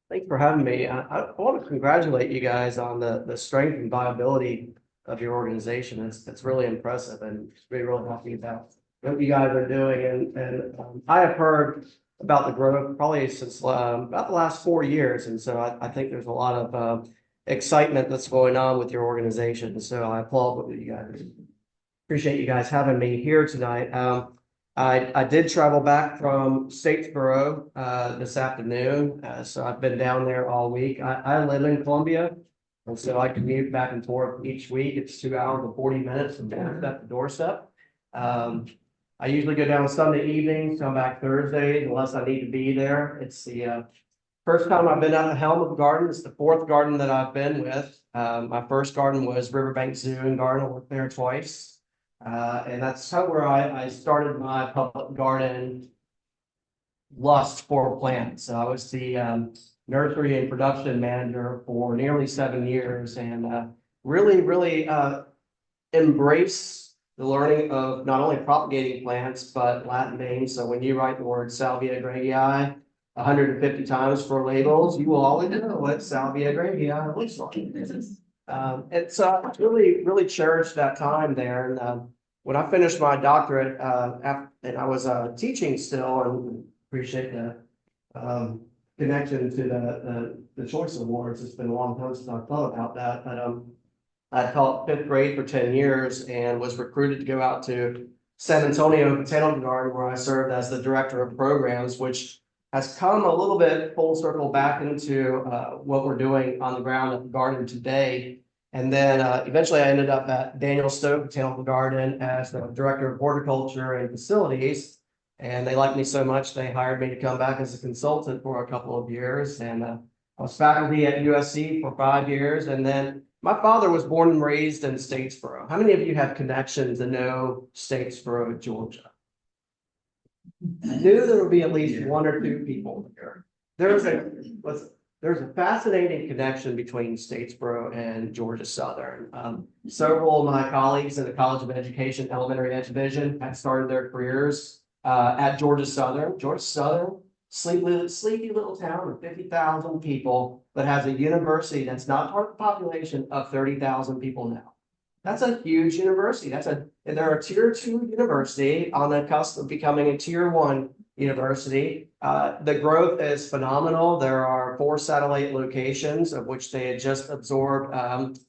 Thanks for having me. I want to congratulate you guys on the strength and viability of your organization. It's really impressive and just really happy about what you guys are doing. And I have heard about the growth probably since about the last 4 years. And so I think there's a lot of excitement that's going on with your organization. So I applaud what you guys. Appreciate you guys having me here tonight. I did travel back from Statesboro this afternoon, so I've been down there all week. I live in Columbia, and so I commute back and forth each week. It's 2 hours and 40 minutes from doorstep to doorstep. Um, I usually go down Sunday evenings, come back Thursdays unless I need to be there. It's the first time I've been at the helm of the garden. It's the fourth garden that I've been with. My first garden was Riverbank Zoo and Garden. I worked there twice. And that's how where I started my public garden lust for plants. So I was the nursery and production manager for nearly 7 years and really embrace the learning of not only propagating plants, but Latin names. So when you write the word Salvia greggii 150 times for labels, you will always know what Salvia greggii looks like. And so I really cherished that time there. And when I finished my doctorate, and I was teaching still, and appreciate the connection to the Choice Awards. It's been a long time since I thought about that, but I taught fifth grade for 10 years and was recruited to go out to San Antonio Botanical Garden, where I served as the director of programs, which has come a little bit full circle back into what we're doing on the ground at the garden today. And then eventually I ended up at Daniel Stoke Botanical Garden as the director of horticulture and facilities. And they liked me so much, they hired me to come back as a consultant for a couple of years. And I was faculty at USC for 5 years. And then my father was born and raised in Statesboro. How many of you have connections and know Statesboro, Georgia? I knew there would be at least one or two people here. There's a fascinating connection between Statesboro and Georgia Southern. Several of my colleagues in the College of Education, Elementary Ed Division, had started their careers at Georgia Southern. Georgia Southern, sleepy little town of 50,000 people, but has a university that's not part of the population of 30,000 people now. That's a huge university. They're a tier 2 university on the cusp of becoming a tier 1 university. The growth is phenomenal. There are 4 satellite locations, of which they had just absorbed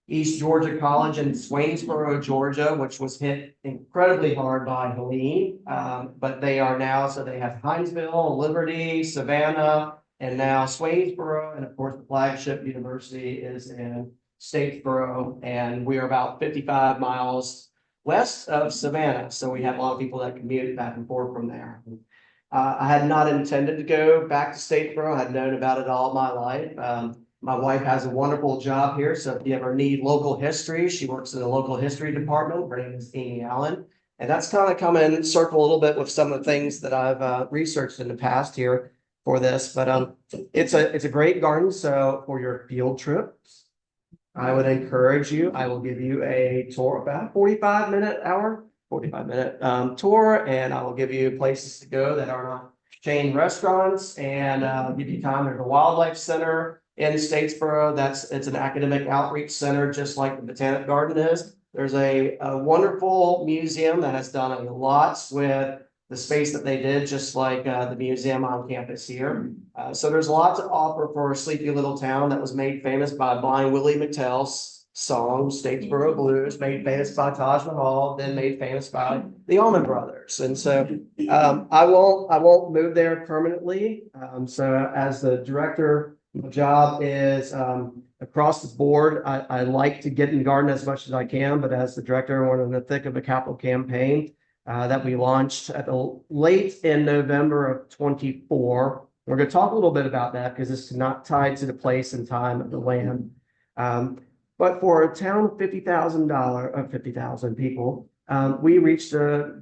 East Georgia College in Swainsboro, Georgia, which was hit incredibly hard by Helene. But they are now, so they have Hinesville, Liberty, Savannah, and now Swainsboro. And of course, the flagship university is in Statesboro, and we are about 55 miles west of Savannah. So we have a lot of people that commute back and forth from there. I had not intended to go back to Statesboro. I had known about it all my life. My wife has a wonderful job here. So if you ever need local history, she works in the local history department. Her name is Amy Allen. And that's kind of come in circle a little bit with some of the things that I've researched in the past here for this. But it's a great garden. So for your field trips, I would encourage you. I will give you a tour, about 45 minute tour, and I will give you places to go that are not chain restaurants, and give you time. There's a wildlife center in Statesboro. It's an academic outreach center, just like the Botanic Garden is. There's a wonderful museum that has done a lot with the space that they did, just like the museum on campus here. So there's a lot to offer for a sleepy little town that was made famous by Blind Willie McTell's song, Statesboro Blues, made famous by Taj Mahal, then made famous by the Allman Brothers. And so I won't move there permanently. So as the director, my job is across the board. I like to get in the garden as much as I can, but as the director, we're in the thick of a capital campaign that we launched at late in November of 24. We're going to talk a little bit about that because it's not tied to the place and time of the land. But for a town of 50,000 people, we reached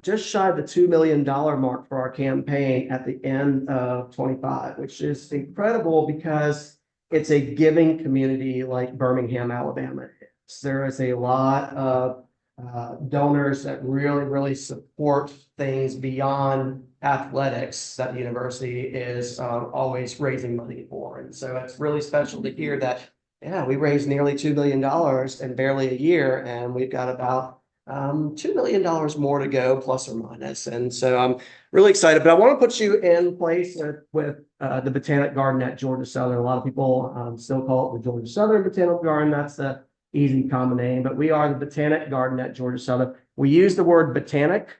just shy of the $2 million mark for our campaign at the end of 25, which is incredible because it's a giving community like Birmingham, Alabama is. There is a lot of donors that really support things beyond athletics that the university is always raising money for. And so it's really special to hear that, yeah, we raised nearly $2 million in barely a year, and we've got about $2 million more to go, plus or minus. And so I'm really excited, but I want to put you in place with the Botanic Garden at Georgia Southern. A lot of people still call it the Georgia Southern Botanical Garden. That's the easy common name, but we are the Botanic Garden at Georgia Southern. We use the word botanic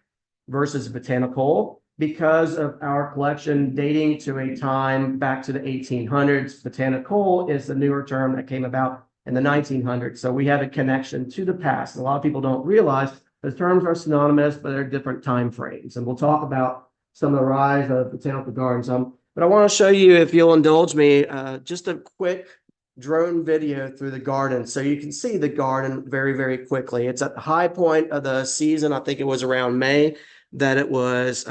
versus botanical because of our collection dating to a time back to the 1800s. Botanical is the newer term that came about in the 1900s. So we have a connection to the past. A lot of people don't realize the terms are synonymous, but they're different time frames. And we'll talk about some of the rise of botanical gardens. But I want to show you, if you'll indulge me, just a quick drone video through the garden so you can see the garden very, very quickly. It's at the high point of the season. I think it was around May that it was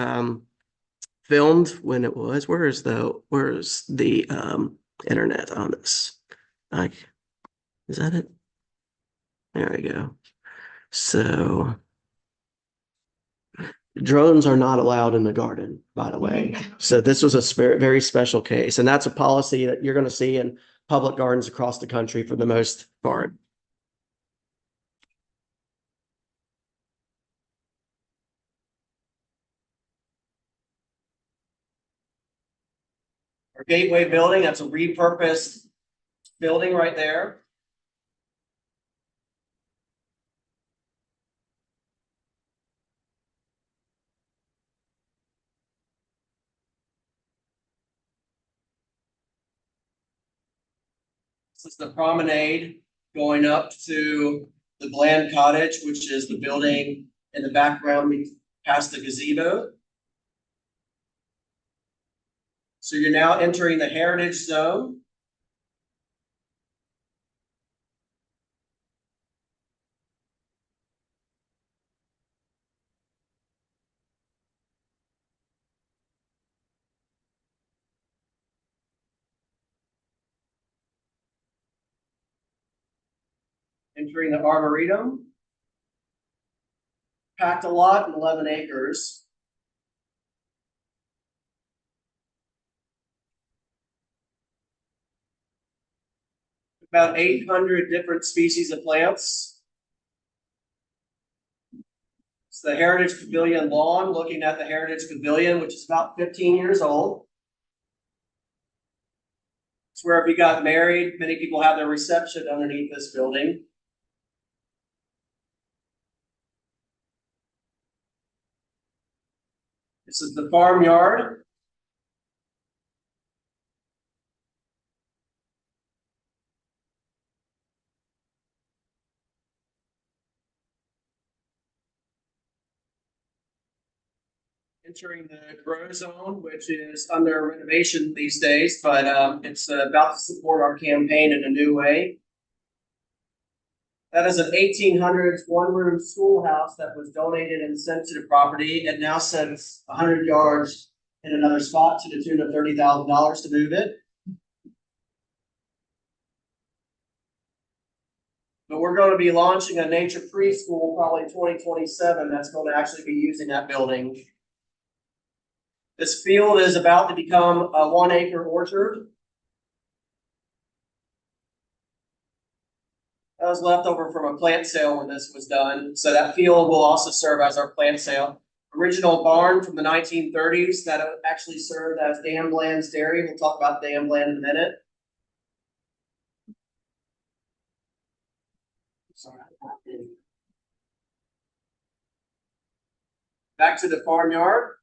filmed. When it was, where's the internet on this? Like, is that it? There we go. So drones are not allowed in the garden, by the way. So this was a very special case, and that's a policy that you're going to see in public gardens across the country for the most part. Our gateway building, that's a repurposed building right there. This is the promenade going up to the Bland Cottage, which is the building in the background past the gazebo. So you're now entering the heritage zone. Entering the Arboretum. Packed a lot in 11 acres. About 800 different species of plants. It's the Heritage Pavilion lawn, looking at the Heritage Pavilion, which is about 15 years old. It's where if you got married, many people have their reception underneath this building. This is the farmyard. Entering the grow zone, which is under renovation these days, but it's about to support our campaign in a new way. That is an 1800s one-room schoolhouse that was donated and sent to the property. It now sits 100 yards in another spot to the tune of $30,000 to move it. But we're going to be launching a nature preschool probably 2027 that's going to actually be using that building. This field is about to become a 1-acre orchard. That was left over from a plant sale when this was done. So that field will also serve as our plant sale. Original barn from the 1930s that actually served as Dan Bland's dairy. We'll talk about Dan Bland in a minute. Sorry. Back to the farmyard.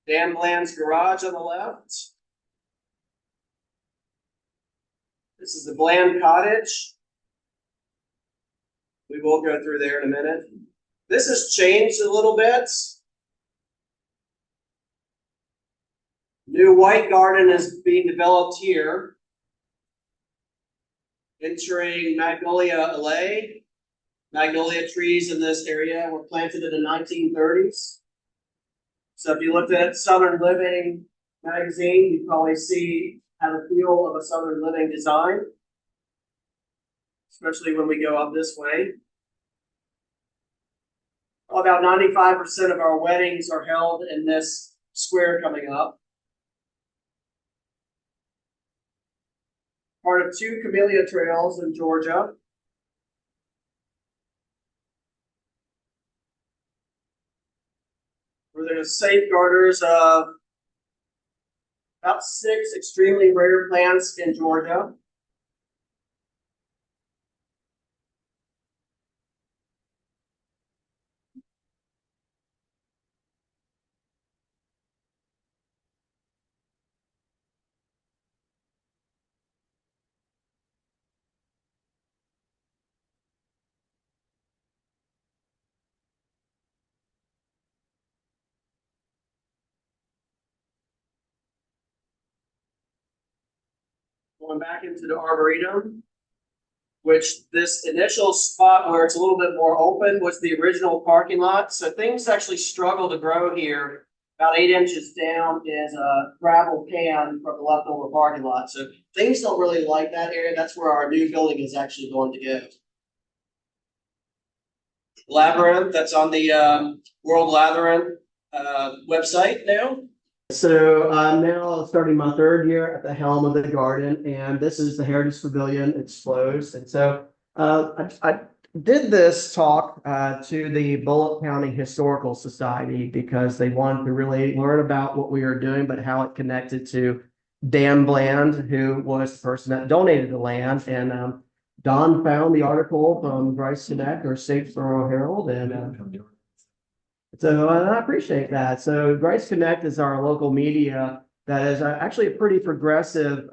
Dan Bland's garage on the left. This is the Bland Cottage. We will go through there in a minute. This has changed a little bit. New white garden is being developed here. Entering Magnolia Alley. Magnolia trees in this area were planted in the 1930s. So if you looked at Southern Living magazine, you probably have a feel of a Southern Living design. especially when we go up this way. About 95% of our weddings are held in this square coming up. Part of 2 camellia trails in Georgia. Where there's safeguarders of about 6 extremely rare plants in Georgia. Going back into the Arboretum, which this initial spot where it's a little bit more open was the original parking lot. So things actually struggle to grow here. About 8 inches down is a gravel pan from the leftover parking lot. So things don't really like that area. That's where our new building is actually going to go. Labyrinth, that's on the World Labyrinth website now. So I'm now starting my 3rd year at the helm of the garden, and this is the Heritage Pavilion. It's closed, and so I did this talk to the Bullock County Historical Society because they wanted to really learn about what we were doing, but how it connected to Dan Bland, who was the person that donated the land, and Don found the article from Bryce Connect or Statesboro Herald, and so I appreciate that. So Bryce Connect is our local media that is actually a pretty progressive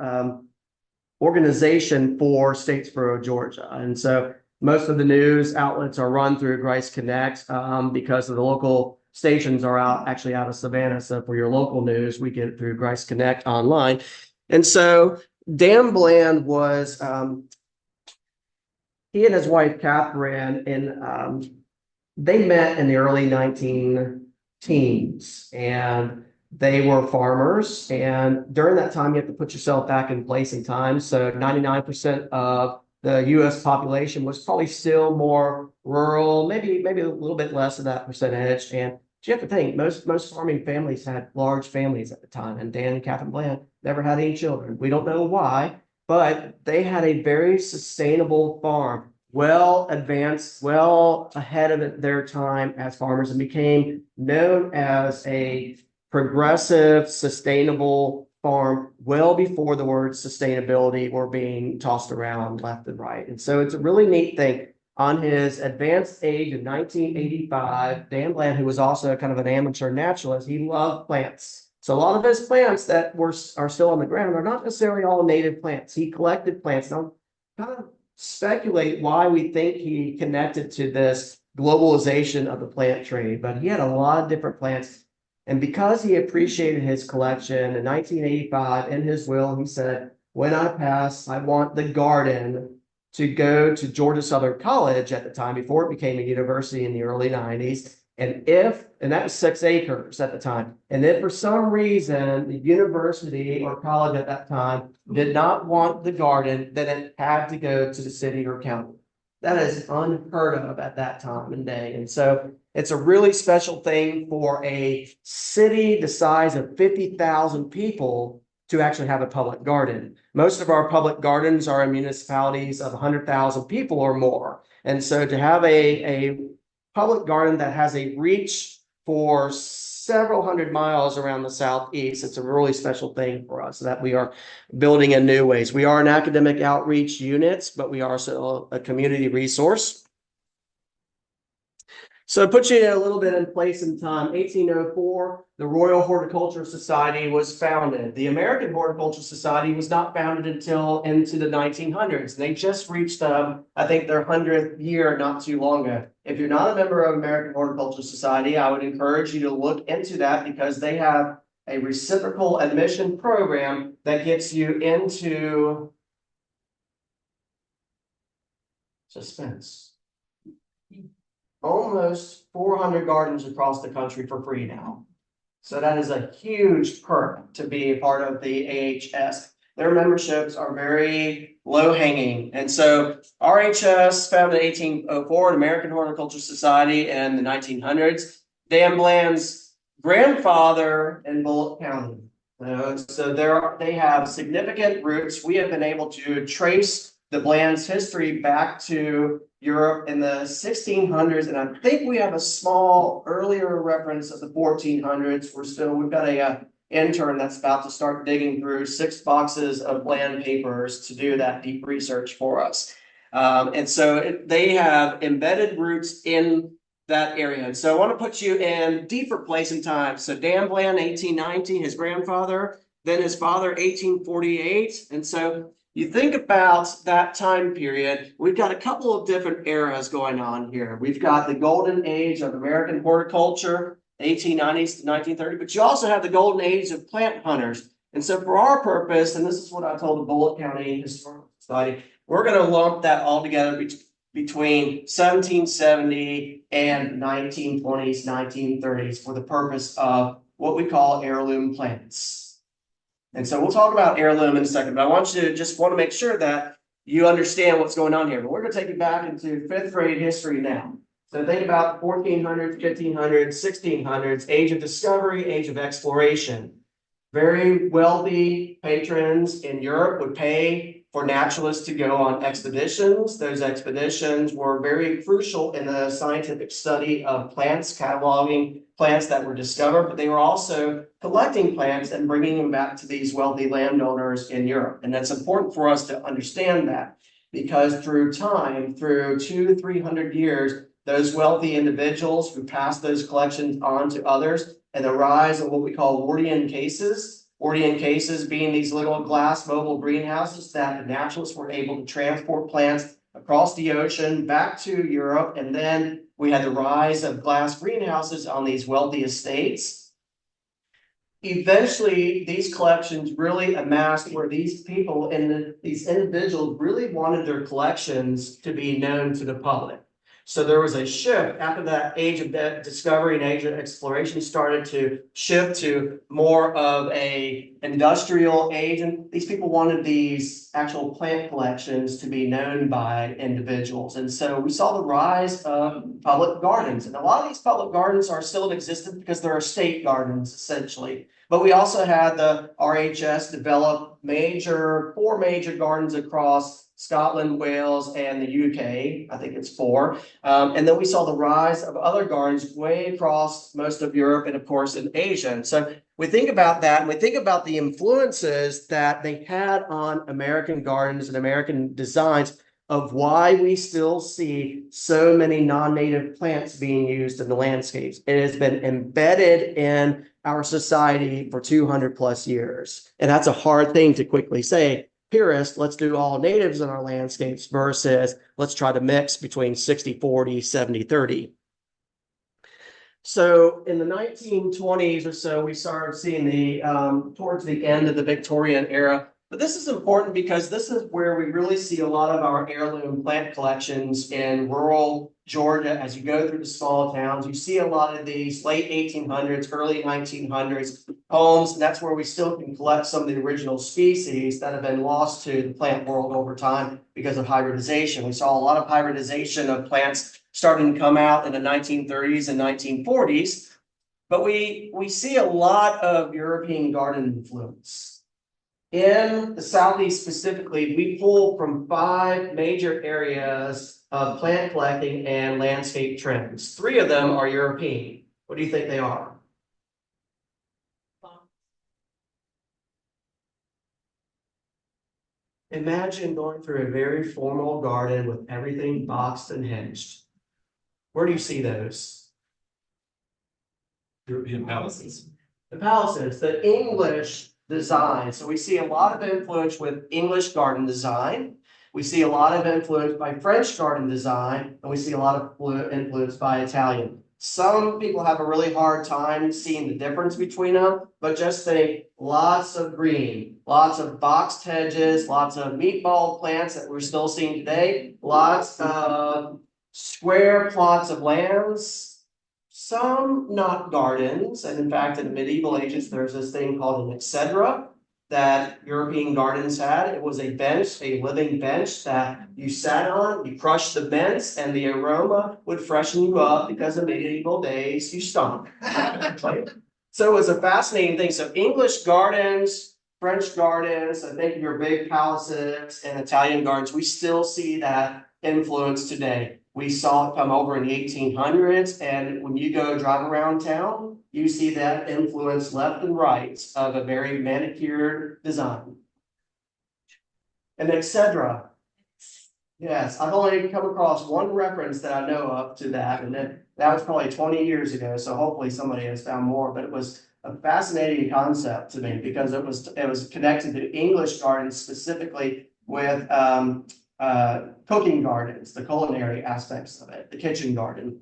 organization for Statesboro, Georgia. And so most of the news outlets are run through Bryce Connect because of the local stations are actually out of Savannah. So for your local news, we get it through Bryce Connect online. And so Dan Bland was, he and his wife, Catherine, and they met in the early 19 teens, and they were farmers. And during that time, you have to put yourself back in place and time. So 99% of the U.S. population was probably still more rural, maybe a little bit less of that percentage. And you have to think, most farming families had large families at the time. And Dan and Catherine Bland never had any children. We don't know why, but they had a very sustainable farm, well advanced, well ahead of their time as farmers, and became known as a progressive, sustainable farm well before the word sustainability were being tossed around left and right. And so it's a really neat thing. On his advanced age in 1985, Dan Bland, who was also kind of an amateur naturalist, he loved plants. So a lot of his plants that are still on the ground are not necessarily all native plants. He collected plants. Now, kind of speculate why we think he connected to this globalization of the plant trade, but he had a lot of different plants. And because he appreciated his collection in 1985, in his will, he said, when I pass, I want the garden to go to Georgia Southern College at the time, before it became a university in the early 90s. And that was 6 acres at the time. And if for some reason the university or college at that time did not want the garden, then it had to go to the city or county. That is unheard of at that time and day. And so it's a really special thing for a city the size of 50,000 people to actually have a public garden. Most of our public gardens are in municipalities of 100,000 people or more. And so to have a public garden that has a reach for several hundred miles around the southeast, it's a really special thing for us that we are building in new ways. We are an academic outreach unit, but we are also a community resource. So to put you a little bit in place in time, 1804, the Royal Horticultural Society was founded. The American Horticultural Society was not founded until into the 1900s. They just reached, I think, their 100th year not too long ago. If you're not a member of American Horticultural Society, I would encourage you to look into that, because they have a reciprocal admission program that gets you into suspense. Almost 400 gardens across the country for free now. So that is a huge perk to be a part of the AHS. their memberships are very low hanging. And so RHS, founded in 1804, an American Horticultural Society in the 1900s. Dan Bland's grandfather in Bullitt County. So they have significant roots. We have been able to trace the Bland's history back to Europe in the 1600s, and I think we have a small earlier reference of the 1400s. We've got a intern that's about to start digging through 6 boxes of Bland papers to do that deep research for us. And so they have embedded roots in that area. And so I want to put you in deeper place and time. So Dan Bland, 1819, his grandfather, then his father, 1848. And so you think about that time period, we've got a couple of different eras going on here. We've got the golden age of American horticulture, 1890s to 1930, but you also have the golden age of plant hunters. And so for our purpose, and this is what I told the Bullitt County Historical Society, we're going to lump that all together between 1770 and 1920s, 1930s for the purpose of what we call heirloom plants. And so we'll talk about heirloom in a second, but I want you to just want to make sure that you understand what's going on here. But we're going to take you back into 5th grade history now. So think about 1400s, 1500s, 1600s, age of discovery, age of exploration. Very wealthy patrons in Europe would pay for naturalists to go on expeditions. Those expeditions were very crucial in the scientific study of plants, cataloging plants that were discovered, but they were also collecting plants and bringing them back to these wealthy landowners in Europe. And that's important for us to understand that, because through time, through 200 to 300 years, those wealthy individuals who passed those collections on to others, and the rise of what we call Wardian cases being these little glass mobile greenhouses that the naturalists were able to transport plants across the ocean back to Europe. And then we had the rise of glass greenhouses on these wealthy estates. Eventually, these collections really amassed where these people and these individuals really wanted their collections to be known to the public. So there was a shift after that age of discovery and age of exploration started to shift to more of a industrial age. And these people wanted these actual plant collections to be known by individuals. And so we saw the rise of public gardens. And a lot of these public gardens are still in existence because there are state gardens, essentially. But we also had the RHS develop 4 major gardens across Scotland, Wales, and the UK. I think it's 4. And then we saw the rise of other gardens way across most of Europe and, of course, in Asia. And so we think about that, and we think about the influences that they had on American gardens and American designs of why we still see so many non-native plants being used in the landscapes. It has been embedded in our society for 200 plus years. And that's a hard thing to quickly say. Purist, let's do all natives in our landscapes versus let's try to mix between 60-40, 70-30. So in the 1920s or so, we started seeing the towards the end of the Victorian era. But this is important because this is where we really see a lot of our heirloom plant collections in rural Georgia. As you go through the small towns, you see a lot of these late 1800s, early 1900s homes. And that's where we still can collect some of the original species that have been lost to the plant world over time because of hybridization. We saw a lot of hybridization of plants starting to come out in the 1930s and 1940s. But we see a lot of European garden influence. In the Southeast specifically, we pull from 5 major areas of plant collecting and landscape trends. 3 of them are European. What do you think they are? Imagine going through a very formal garden with everything boxed and hinged. Where do you see those? European palaces. The palaces, the English design. So we see a lot of influence with English garden design. We see a lot of influence by French garden design, and we see a lot of influence by Italian. Some people have a really hard time seeing the difference between them, but just think lots of green, lots of boxed hedges, lots of meatball plants that we're still seeing today, lots of square plots of lands, some not gardens. And in fact, in the medieval ages, there's this thing called an exedra that European gardens had. It was a bench, a living bench that you sat on, you crushed the bents, and the aroma would freshen you up because in medieval days you stunk. So it was a fascinating thing. So English gardens, French gardens, I think your big palaces and Italian gardens, we still see that influence today. We saw it come over in the 1800s, and when you go drive around town, you see that influence left and right of a very manicured design. And etc. Yes, I've only come across one reference that I know of to that, and that was probably 20 years ago. So hopefully somebody has found more. But it was a fascinating concept to me because it was connected to English gardens specifically with cooking gardens, the culinary aspects of it, the kitchen garden.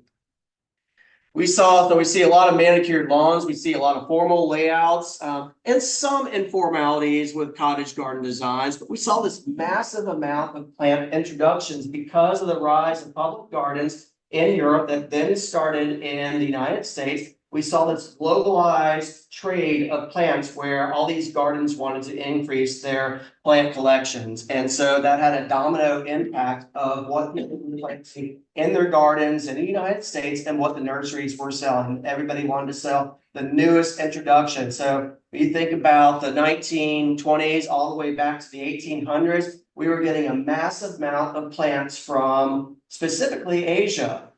We see a lot of manicured lawns. We see a lot of formal layouts and some informalities with cottage garden designs. But we saw this massive amount of plant introductions because of the rise of public gardens in Europe that then started in the United States. We saw this globalized trade of plants where all these gardens wanted to increase their plant collections. And so that had a domino impact of what people were planting in their gardens in the United States and what the nurseries were selling. Everybody wanted to sell the newest introduction. So when you think about the 1920s all the way back to the 1800s, we were getting a massive amount of plants from specifically Asia,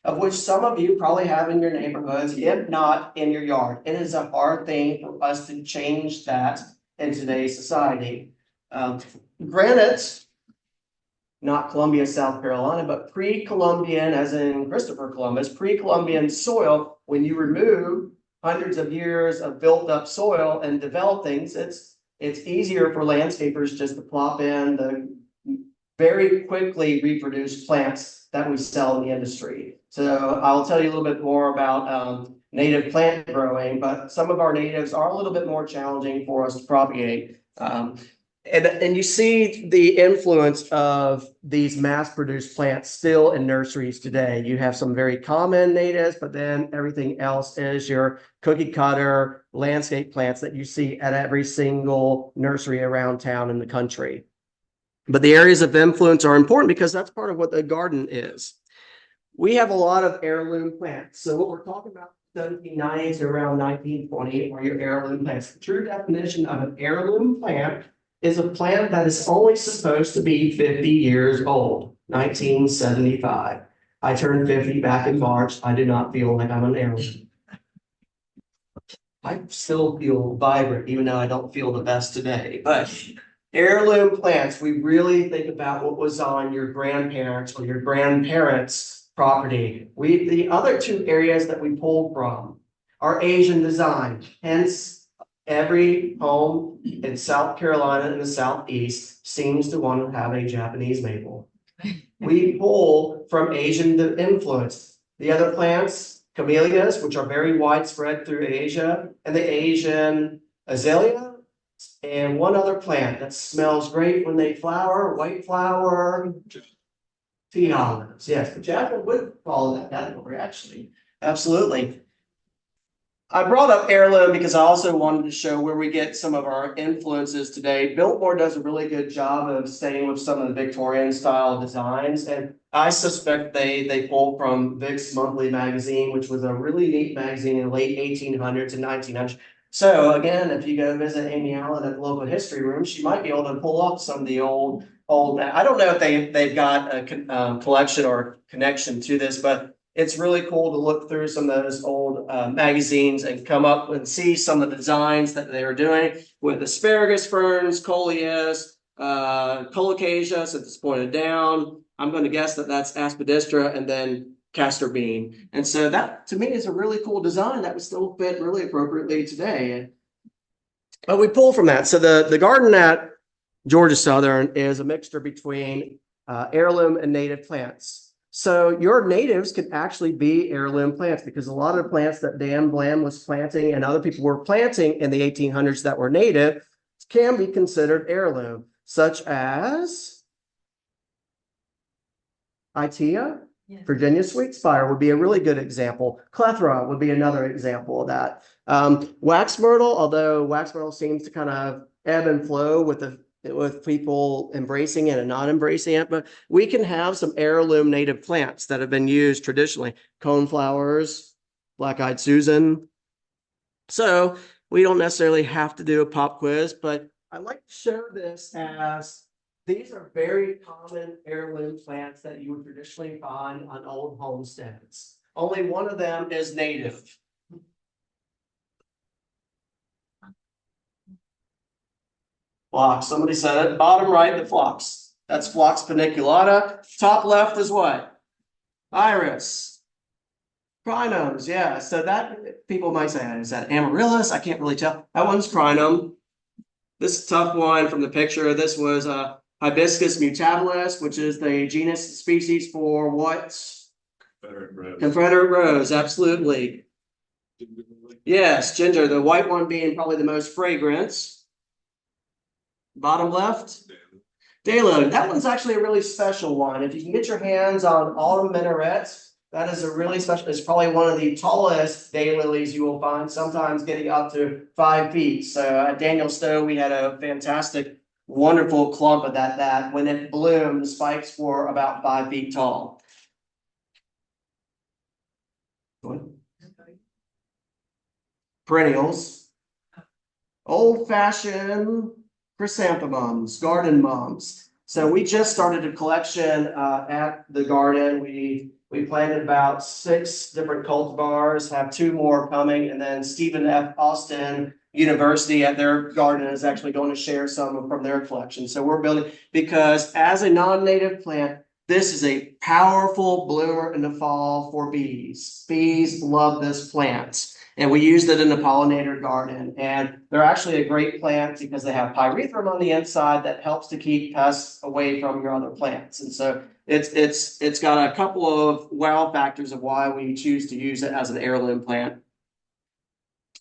of which some of you probably have in your neighborhoods, if not in your yard. It is a hard thing for us to change that in today's society. Granite, not Columbia, South Carolina, but pre-Columbian, as in Christopher Columbus, pre-Columbian soil, when you remove hundreds of years of built up soil and develop things, it's easier for landscapers just to plop in the very quickly reproduced plants that we sell in the industry. So I'll tell you a little bit more about native plant growing, but some of our natives are a little bit more challenging for us to propagate. And you see the influence of these mass-produced plants still in nurseries today. You have some very common natives, but then everything else is your cookie cutter landscape plants that you see at every single nursery around town in the country. But the areas of influence are important because that's part of what the garden is. We have a lot of heirloom plants. So what we're talking about 1790 to around 1920 are your heirloom plants. The true definition of an heirloom plant is a plant that is only supposed to be 50 years old. 1975. I turned 50 back in March. I do not feel like I'm an heirloom. I still feel vibrant, even though I don't feel the best today. But heirloom plants, we really think about what was on your grandparents or your grandparents' property. The other two areas that we pulled from are Asian design. Hence, every home in South Carolina and the Southeast seems to want to have a Japanese maple. We pull from Asian influence. The other plants, camellias, which are very widespread through Asia, and the Asian azalea, and one other plant that smells great when they flower, white flower, tea olives. Yes, the Japanese would fall in that category, actually. Absolutely. I brought up heirloom because I also wanted to show where we get some of our influences today. Biltmore does a really good job of staying with some of the Victorian style designs, and I suspect they pull from Vic's Monthly magazine, which was a really neat magazine in the late 1800s and 1900s. So again, if you go visit Amy Allen at the local history room, she might be able to pull up some of the old. I don't know if they've got a collection or connection to this, but it's really cool to look through some of those old magazines and come up and see some of the designs that they were doing with asparagus ferns, coleus, colocasia, since it's pointed down. I'm going to guess that that's aspidistra, and then castor bean. And so that to me is a really cool design that would still fit really appropriately today. But we pull from that. So the garden at Georgia Southern is a mixture between heirloom and native plants. So your natives could actually be heirloom plants because a lot of the plants that Dan Bland was planting and other people were planting in the 1800s that were native can be considered heirloom, such as Itea. Yeah. Virginia sweet spire would be a really good example. Clethra would be another example of that. Wax myrtle, although wax myrtle seems to kind of ebb and flow with people embracing it and not embracing it, but we can have some heirloom native plants that have been used traditionally, coneflowers, black-eyed Susan. So we don't necessarily have to do a pop quiz, but I like to show this as these are very common heirloom plants that you would traditionally find on old homesteads. Only one of them is native. Phlox, somebody said it. Bottom right, the phlox. That's Phlox paniculata. Top left is what? Iris. Crinums, yeah. So that people might say, is that amaryllis? I can't really tell. That one's crinum. This tough one from the picture, this was Hibiscus mutabilis, which is the genus species for what? Confederate rose. Confederate rose, absolutely. Yes, ginger, the white one being probably the most fragrant. Bottom left, Dalo. That one's actually a really special one. If you can get your hands on autumn minarets, that is a really special, it's probably one of the tallest daylilies you will find, sometimes getting up to 5 feet. So at Daniel Stowe, we had a fantastic, wonderful clump of that when it bloomed, the spikes were about 5 feet tall. Perennials. Old-fashioned chrysanthemums, garden mums. So we just started a collection at the garden. We planted about 6 different cultivars, have 2 more coming, and then Stephen F. Austin University at their garden is actually going to share some from their collection. So we're building, because as a non-native plant, this is a powerful bloomer in the fall for bees. Bees love this plant. And we used it in the pollinator garden. And they're actually a great plant because they have pyrethrum on the inside that helps to keep pests away from your other plants. And so it's got a couple of wow factors of why we choose to use it as an heirloom plant.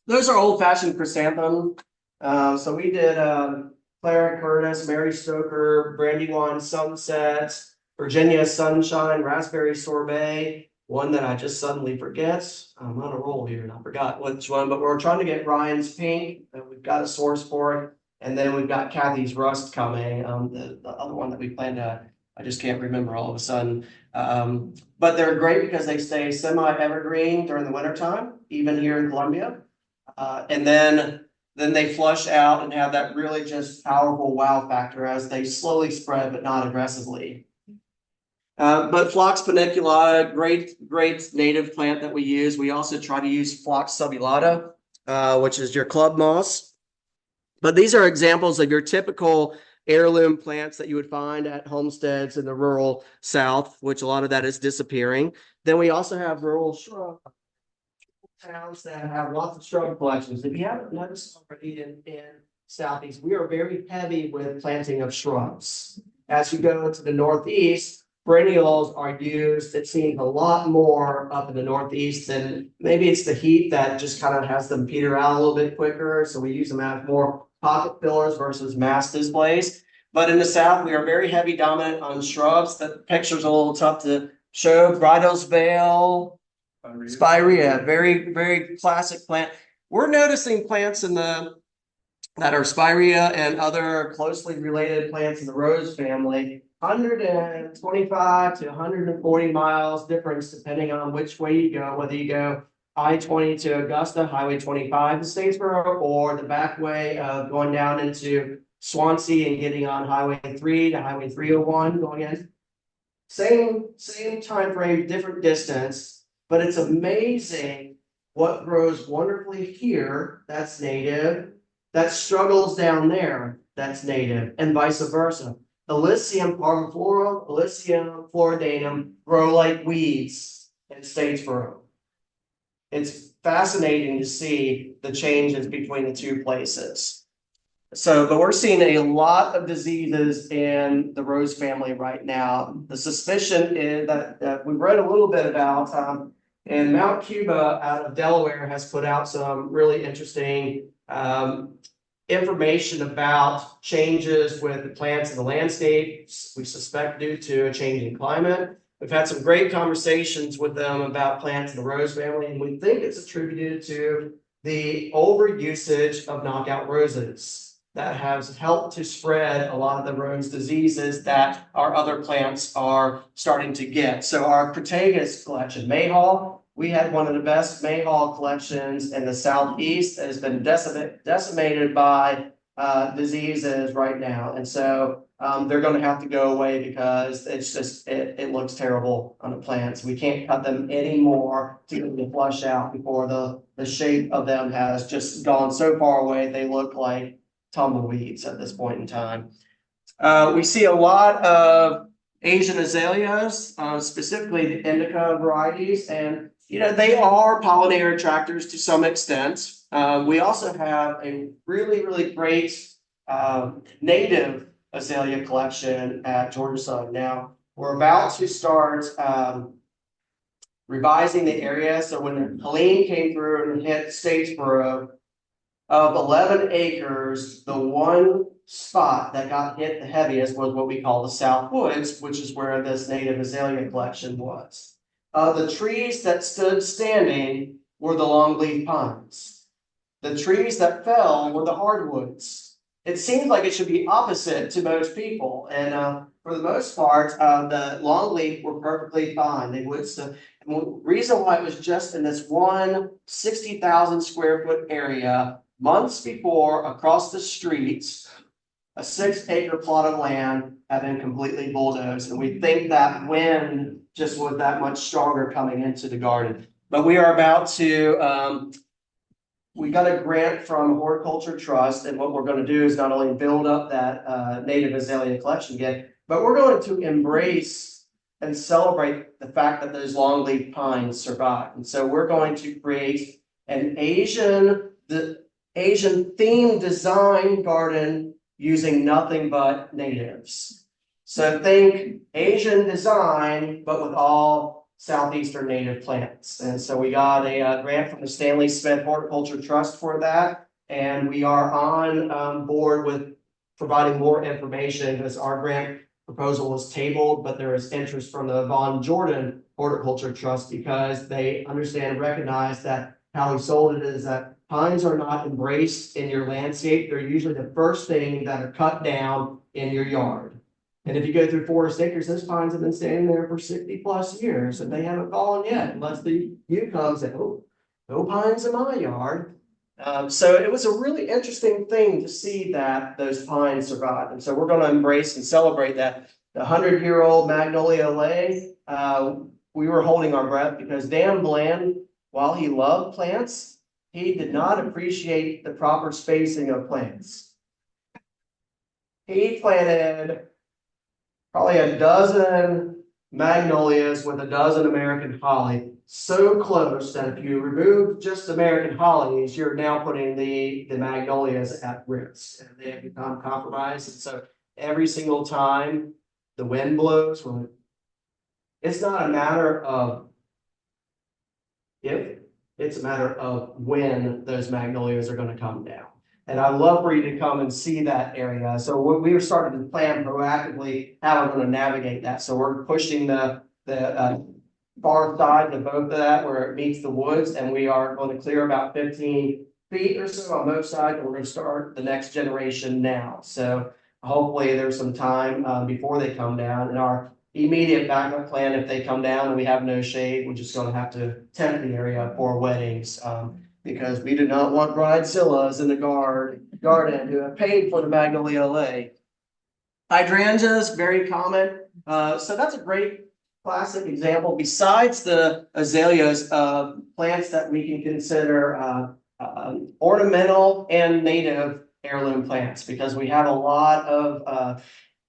Those are old-fashioned chrysanthemum. So we did Clara Curtis, Mary Stoker, Brandywine Sunset, Virginia Sunshine, Raspberry Sorbet. One that I just suddenly forget. I'm on a roll here and I forgot which one, but we're trying to get Ryan's Pink. We've got a source for it. And then we've got Kathy's Rust coming. The other one that we planned to, I just can't remember all of a sudden. But they're great because they stay semi-evergreen during the wintertime, even here in Columbia. And then they flush out and have that really just powerful wow factor as they slowly spread, but not aggressively. But Phlox paniculata, great native plant that we use. We also try to use Phlox subulata, which is your club moss. But these are examples of your typical heirloom plants that you would find at homesteads in the rural South, which a lot of that is disappearing. Then we also have rural shrub towns that have lots of shrub collections. If you haven't noticed already in Southeast, we are very heavy with planting of shrubs. As you go to the Northeast, perennials are used, it seems, a lot more up in the Northeast, and maybe it's the heat that just kind of has them peter out a little bit quicker. So we use them as more pocket fillers versus mass displays. But in the South, we are very heavy dominant on shrubs. The picture's a little tough to show. Bridal's Veil, Spirea, very classic plant. We're noticing plants that are Spirea and other closely related plants in the rose family, 125 to 140 miles difference depending on which way you go, whether you go I-20 to Augusta, Highway 25 to Statesboro, or the back way of going down into Swansea and getting on Highway 3 to Highway 301 going in. Same time frame, different distance, but it's amazing what grows wonderfully here, that's native, that struggles down there, that's native, and vice versa. Elysium parviflorum, Elysium floridanum grow like weeds in Statesboro. It's fascinating to see the changes between the two places. So, but we're seeing a lot of diseases in the rose family right now. The suspicion is that we read a little bit about, and Mount Cuba out of Delaware has put out some really interesting information about changes with the plants in the landscape. We suspect due to a changing climate. We've had some great conversations with them about plants in the rose family, and we think it's attributed to the over usage of knockout roses. that has helped to spread a lot of the Rhodes diseases that our other plants are starting to get. So our Crataegus collection, Mayhaw, we had one of the best Mayhaw collections in the Southeast that has been decimated by diseases right now. And so they're going to have to go away because it's just, it looks terrible on the plants. We can't cut them anymore to get them to flush out before the shape of them has just gone so far away. They look like tumbleweeds at this point in time. We see a lot of Asian azaleas, specifically the indica varieties, and they are pollinator attractors to some extent. We also have a really great native azalea collection at Georgia Southern. Now, we're about to start revising the area. So when Helene came through and hit Statesboro, of 11 acres, the one spot that got hit the heaviest was what we call the South Woods, which is where this native azalea collection was. The trees that stood standing were the longleaf pines. The trees that fell were the hardwoods. It seems like it should be opposite to most people, and for the most part, the longleaf were perfectly fine. They would still. The reason why it was just in this one 60,000 square foot area. Months before, across the streets, a 6-acre plot of land had been completely bulldozed. And we think that wind just was that much stronger coming into the garden. But we are about to, we got a grant from Horticulture Trust. And what we're going to do is not only build up that native azalea collection again, but we're going to embrace and celebrate the fact that those longleaf pines survived. And so we're going to create an Asian themed design garden using nothing but natives. So think Asian design, but with all Southeastern native plants. And so we got a grant from the Stanley Smith Horticulture Trust for that. And we are on board with providing more information because our grant proposal was tabled, but there is interest from the Von Jordan Horticulture Trust because they understand and recognize that how we sold it is that pines are not embraced in your landscape. They're usually the first thing that are cut down in your yard. And if you go through forest acres, those pines have been standing there for 60+ years and they haven't fallen yet, unless you come and say, oh, no pines in my yard. So it was a really interesting thing to see that those pines survived. And so we're going to embrace and celebrate that. The 100-year-old Magnolia lay, we were holding our breath because Dan Bland, while he loved plants, he did not appreciate the proper spacing of plants. He planted probably a dozen magnolias with a dozen American holly so close that if you remove just American hollies, you're now putting the magnolias at risk and they have become compromised. And so every single time the wind blows, it's not a matter of if, it's a matter of when those magnolias are going to come down. And I'd love for you to come and see that area. So we were starting to plan proactively how we're going to navigate that. So we're pushing the far side of both of that where it meets the woods, and we are going to clear about 15 feet or so on both sides, and we're going to start the next generation now. So hopefully there's some time before they come down. And our immediate backup plan, if they come down and we have no shade, we're just going to have to tent the area for weddings because we do not want bridezillas in the garden who have paid for the magnolia lay. Hydrangeas, very common. So that's a great classic example. Besides the azaleas, plants that we can consider ornamental and native heirloom plants, because we have a lot of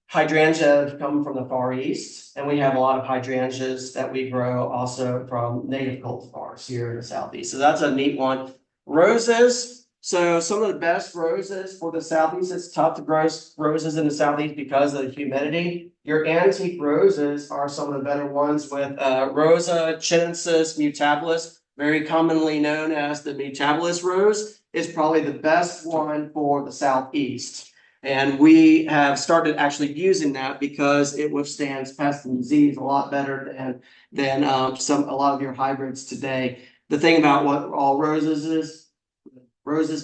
hydrangeas come from the Far East, and we have a lot of hydrangeas that we grow also from native cultivars here in the Southeast. So that's a neat one. Roses. So some of the best roses for the Southeast. It's tough to grow roses in the Southeast because of the humidity. Your antique roses are some of the better ones with Rosa chinensis mutabilis, very commonly known as the mutabilis rose, is probably the best one for the Southeast. And we have started actually using that because it withstands pest and disease a lot better than a lot of your hybrids today. The thing about what all roses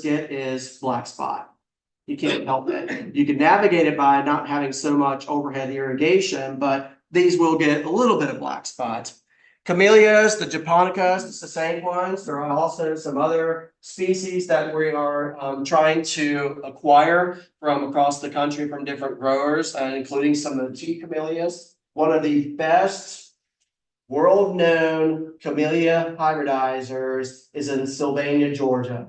get is black spot. You can't help it. You can navigate it by not having so much overhead irrigation, but these will get a little bit of black spot. Camellias, the japonicas, it's the same ones. There are also some other species that we are trying to acquire from across the country from different growers, including some of the tea camellias. One of the best world-known camellia hybridizers is in Sylvania, Georgia,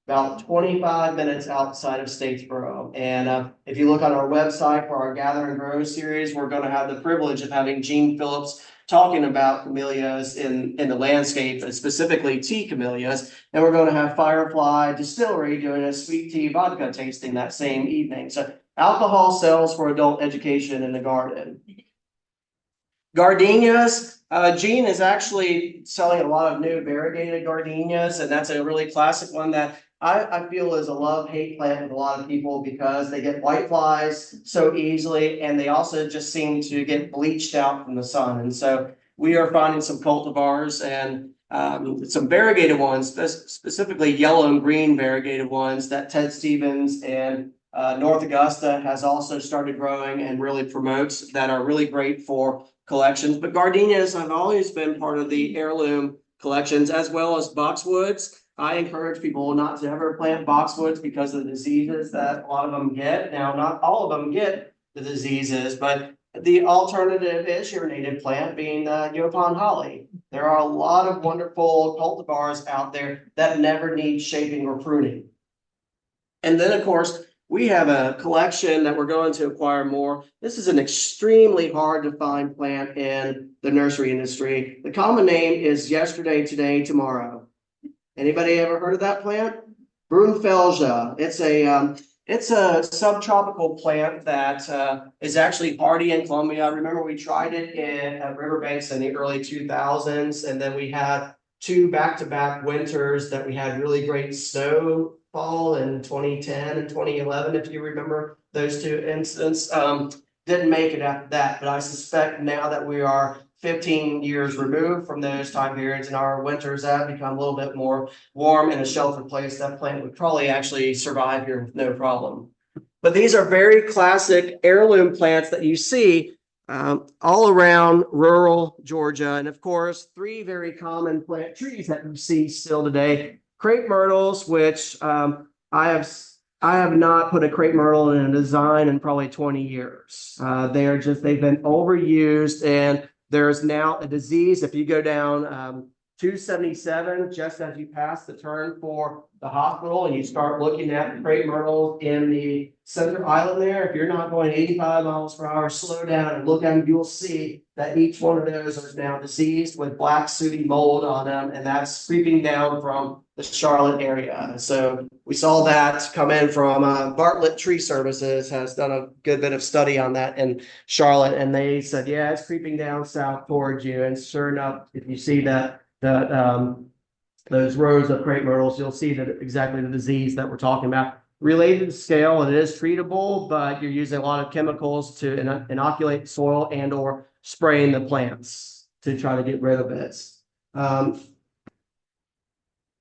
about 25 minutes outside of Statesboro. And if you look on our website for our Gather and Grow series, we're going to have the privilege of having Gene Phillips talking about camellias in the landscape, and specifically tea camellias. And we're going to have Firefly Distillery doing a sweet tea vodka tasting that same evening. So alcohol sells for adult education in the garden. Gardenias, Gene is actually selling a lot of new variegated gardenias, and that's a really classic one that I feel is a love-hate plant with a lot of people because they get white flies so easily, and they also just seem to get bleached out from the sun. And so we are finding some cultivars and some variegated ones, specifically yellow and green variegated ones that Ted Stevens and North Augusta has also started growing and really promotes, that are really great for collections. But gardenias have always been part of the heirloom collections, as well as boxwoods. I encourage people not to ever plant boxwoods because of the diseases that a lot of them get. Now, not all of them get the diseases, but the alternative is your native plant, being Yopon holly. There are a lot of wonderful cultivars out there that never need shaping or pruning. And then, of course, we have a collection that we're going to acquire more. This is an extremely hard to find plant in the nursery industry. The common name is yesterday, today, tomorrow. Anybody ever heard of that plant? Brunfelsia. It's a subtropical plant that is actually hardy in Colombia. I remember we tried it at Riverbanks in the early 2000s, and then we had 2 back-to-back winters that we had really great snowfall in 2010 and 2011, if you remember those 2 incidents. Didn't make it after that, but I suspect now that we are 15 years removed from those time periods and our winters have become a little bit more warm in a sheltered place, that plant would probably actually survive here with no problem. But these are very classic heirloom plants that you see all around rural Georgia. And of course, 3 very common plant trees that you see still today. Crepe myrtles, which I have not put a crepe myrtle in a design in probably 20 years. They've been overused, and there's now a disease. If you go down 277, just as you pass the turn for the hospital, and you start looking at the crepe myrtles in the center island there, if you're not going 85 miles per hour, slow down and look at them, you'll see that each one of those is now diseased with black sooty mold on them, and that's creeping down from the Charlotte area. So we saw that come in from Bartlett Tree Services has done a good bit of study on that in Charlotte, and they said, yeah, it's creeping down south towards you. And sure enough, if you see that those rows of crepe myrtles, you'll see that exactly the disease that we're talking about. Related to scale, it is treatable, but you're using a lot of chemicals to inoculate thesoil and or spraying the plants to try to get rid of it.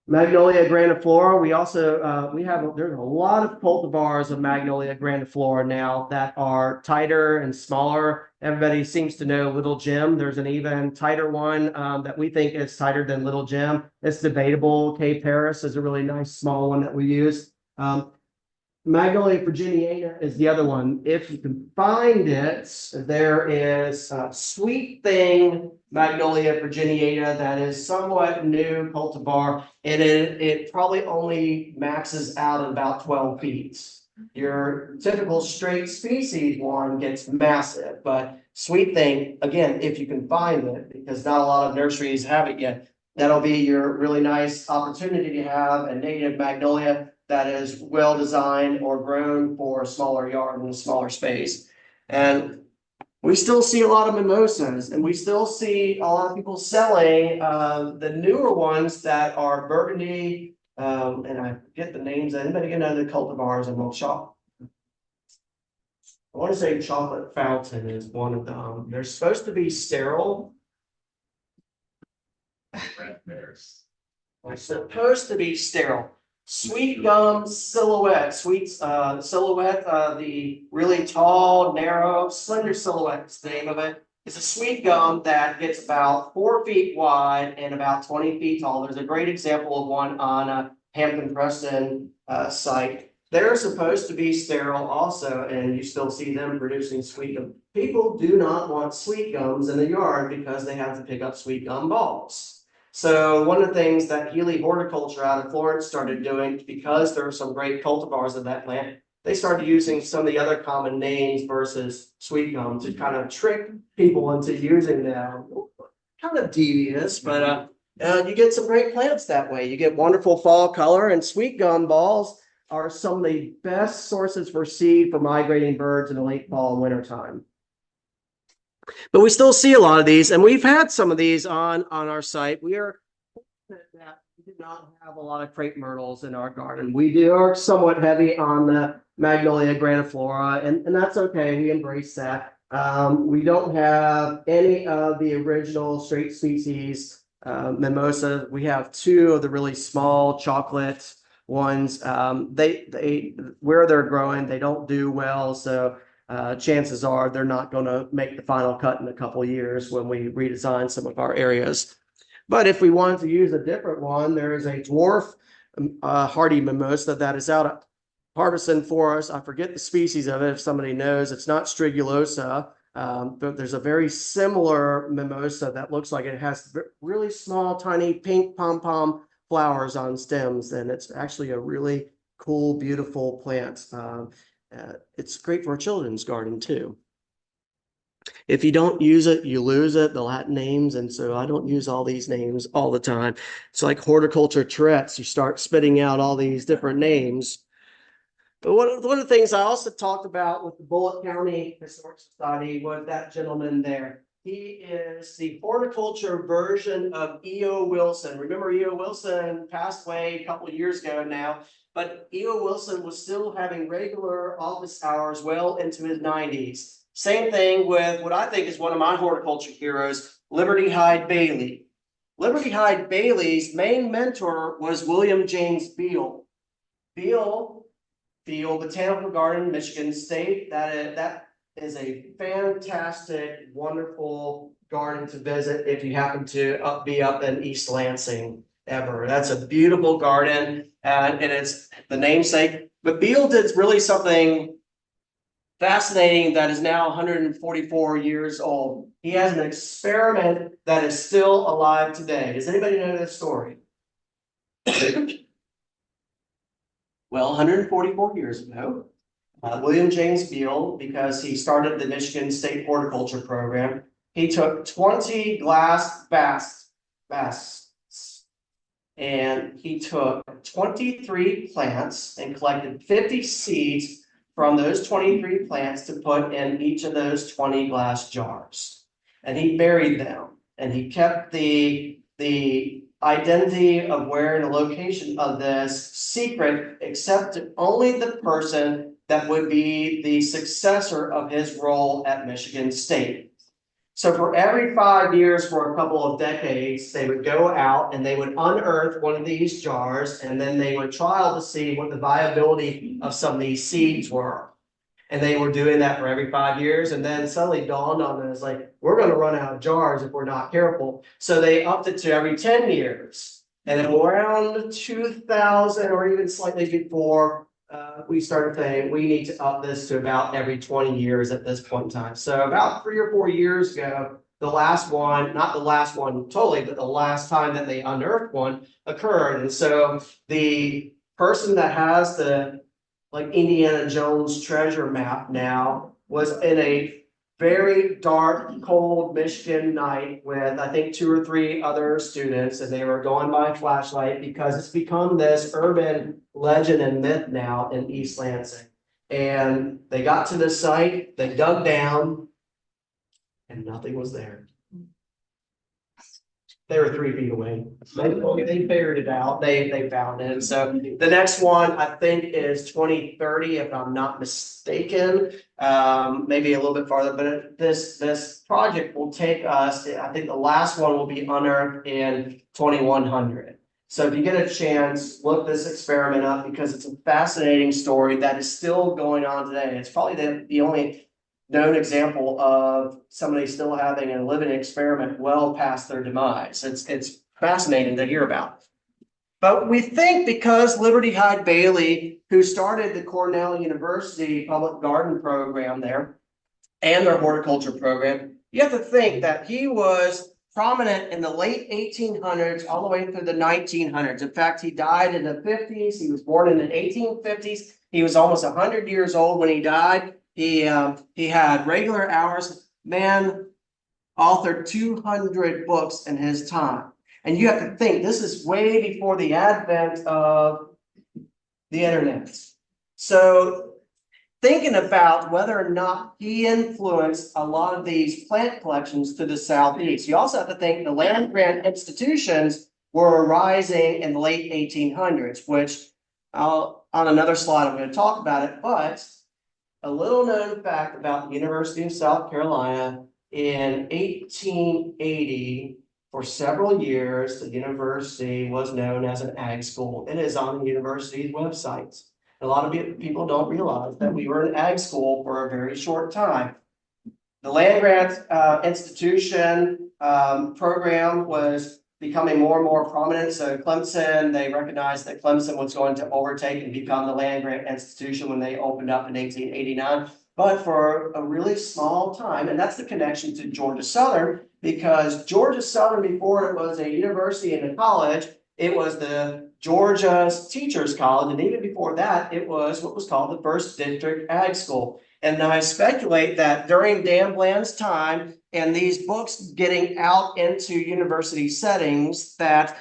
Magnolia grandiflora. We also there's a lot of cultivars of Magnolia grandiflora now that are tighter and smaller. Everybody seems to know Little Jim. There's an even tighter one that we think is tighter than Little Jim. It's debatable. K. Paris is a really nice small one that we use. Magnolia virginiana is the other one. If you can find it, there is Sweet Thing Magnolia virginiana that is somewhat new cultivar, and it probably only maxes out at about 12 feet. Your typical straight species one gets massive, but Sweet Thing, again, if you can find it, because not a lot of nurseries have it yet, that'll be your really nice opportunity to have a native magnolia that is well designed or grown for a smaller yard and a smaller space. And we still see a lot of mimosas, and we still see a lot of people selling the newer ones that are burgundy, and I forget the names. Anybody get other cultivars and will shop? I want to say Chocolate Fountain is one of them. They're supposed to be sterile. They're supposed to be sterile. Sweet gum silhouette, silhouette, the really tall, narrow, slender silhouette is the name of it. It's a sweet gum that gets about 4 feet wide and about 20 feet tall. There's a great example of one on a Hampton Preston site. They're supposed to be sterile also, and you still see them producing sweet gum. People do not want sweet gums in the yard because they have to pick up sweet gum balls. So one of the things that Healy Horticulture out of Florence started doing, because there are some great cultivars of that plant, they started using some of the other common names versus sweet gum to kind of trick people into using them. Kind of devious, but you get some great plants that way. You get wonderful fall color, and sweet gum balls are some of the best sources for seed for migrating birds in the late fall and winter time. But we still see a lot of these, and we've had some of these on our site. We are fortunate that we do not have a lot of crepe myrtles in our garden. We are somewhat heavy on the Magnolia grandiflora, and that's okay. We embrace that. We don't have any of the original straight species mimosa. We have 2 of the really small chocolate ones. They where they're growing, they don't do well, so chances are they're not going to make the final cut in a couple of years when we redesign some of our areas. But if we wanted to use a different one, there is a dwarf hardy mimosa that is out at Harbison Forest. I forget the species of it if somebody knows. It's not strigulosa, but there's a very similar mimosa that looks like it has really small, tiny pink pom-pom flowers on stems, and it's actually a really cool, beautiful plant. It's great for a children's garden too. If you don't use it, you lose it, the Latin names, and so I don't use all these names all the time. It's like horticulture Tourette's. You start spitting out all these different names. But one of the things I also talked about with the Bullitt County Historic Society was that gentleman there. He is the horticulture version of E.O. Wilson. Remember, E.O. Wilson passed away a couple of years ago now, but E.O. Wilson was still having regular office hours well into his 90s. Same thing with what I think is one of my horticulture heroes, Liberty Hyde Bailey. Liberty Hyde Bailey's main mentor was William James Beall. Beall, the old Botanical Garden, Michigan State, that is a fantastic, wonderful garden to visit if you happen to be up in East Lansing ever. That's a beautiful garden, and it's the namesake. But Beall did really something fascinating that is now 144 years old. He has an experiment that is still alive today. Does anybody know this story? Well, 144 years ago, William James Beall, because he started the Michigan State Horticulture Program, he took 20 glass baskets and he took 23 plants and collected 50 seeds from those 23 plants to put in each of those 20 glass jars. And he buried them, and he kept the identity of where and the location of this secret, except to only the person that would be the successor of his role at Michigan State. So for every 5 years, for a couple of decades, they would go out and they would unearth one of these jars, and then they would trial to see what the viability of some of these seeds were. And they were doing that for every 5 years, and then suddenly dawned on them, it's like, we're going to run out of jars if we're not careful. So they upped it to every 10 years. And then around 2000 or even slightly before, we started saying we need to up this to about every 20 years at this point in time. So about 3 or 4 years ago, the last one, not the last one totally, but the last time that they unearthed one occurred. And so the person that has the like Indiana Jones treasure map now was in a very dark, cold Michigan night with, I think, 2 or 3 other students, and they were going by flashlight because it's become this urban legend and myth now in East Lansing. And they got to the site, they dug down, and nothing was there. They were 3 feet away. They figured it out. They found it. So the next one I think is 2030, if I'm not mistaken. Maybe a little bit farther, but this project will take us. I think the last one will be unearthed in 2100. So if you get a chance, look this experiment up because it's a fascinating story that is still going on today. It's probably the only known example of somebody still having a living experiment well past their demise. It's fascinating to hear about. But we think because Liberty Hyde Bailey, who started the Cornell University Public Garden program there and their horticulture program, you have to think that he was prominent in the late 1800s all the way through the 1900s. In fact, he died in the 50s. He was born in the 1850s. He was almost 100 years old when he died. He had regular hours. Man authored 200 books in his time. And you have to think, this is way before the advent of the internet. So thinking about whether or not he influenced a lot of these plant collections to the Southeast. You also have to think the land grant institutions were arising in the late 1800s, which on another slide, I'm going to talk about it. But a little known fact about the University of South Carolina in 1880, for several years, the university was known as an ag school. It is on the university's website. A lot of people don't realize that we were an ag school for a very short time. The land grant institution program was becoming more and more prominent. So Clemson, they recognized that Clemson was going to overtake and become the land grant institution when they opened up in 1889. But for a really small time, and that's the connection to Georgia Southern, because Georgia Southern, before it was a university and a college, it was the Georgia Teachers College. And even before that, it was what was called the First District Ag School. And I speculate that during Dan Bland's time and these books getting out into university settings, that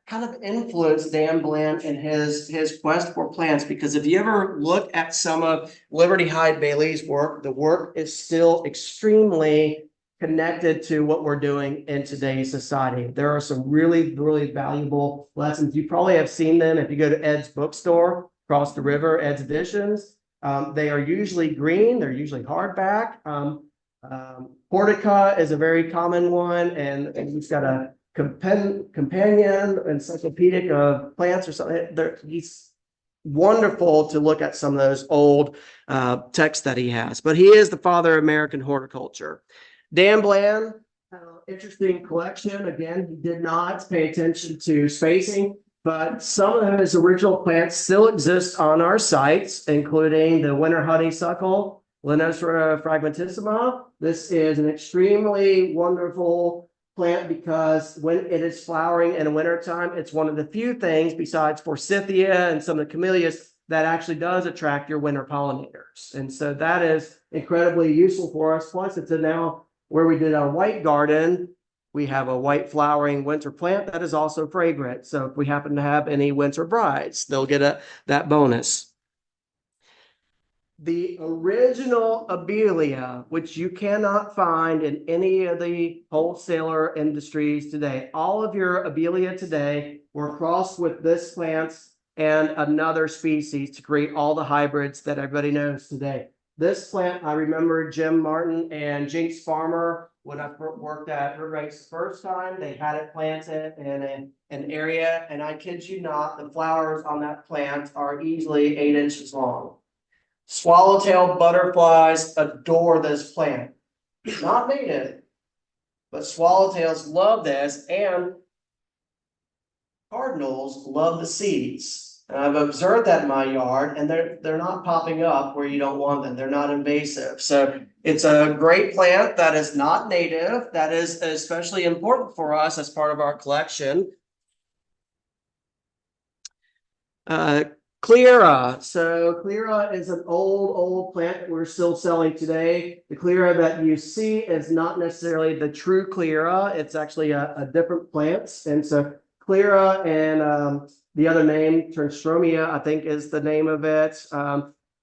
kind of influenced Dan Bland in his quest for plants. Because if you ever look at some of Liberty Hyde Bailey's work, the work is still extremely connected to what we're doing in today's society. There are some really, really valuable lessons. You probably have seen them if you go to Ed's bookstore across the river, Ed's Editions. They are usually green. They're usually hardback. Hortica is a very common one, and he's got a companion encyclopedic of plants or something. He's wonderful to look at some of those old texts that he has. But he is the father of American horticulture. Dan Bland, interesting collection. Again, he did not pay attention to spacing, but some of his original plants still exist on our sites, including the winter honeysuckle, Linostra fragmentissima. This is an extremely wonderful plant because when it is flowering in the wintertime, it's one of the few things besides forsythia and some of the camellias that actually does attract your winter pollinators. And so that is incredibly useful for us. Plus, it's now where we did our white garden, we have a white flowering winter plant that is also fragrant. So if we happen to have any winter brides, they'll get that bonus. The original Abelia, which you cannot find in any of the wholesaler industries today, all of your Abelia today were crossed with this plant and another species to create all the hybrids that everybody knows today. This plant, I remember Jim Martin and Jinx Farmer, when I worked at Her Ranks the first time, they had it planted in an area, and I kid you not, the flowers on that plant are easily 8 inches long. Swallowtail butterflies adore this plant. Not native, but swallowtails love this, and cardinals love the seeds. And I've observed that in my yard, and they're not popping up where you don't want them. They're not invasive. So it's a great plant that is not native. That is especially important for us as part of our collection. Clera. So Clera is an old plant that we're still selling today. The Clera that you see is not necessarily the true Clera. It's actually a different plant. And so Clera and the other name, Turnstromia, I think is the name of it.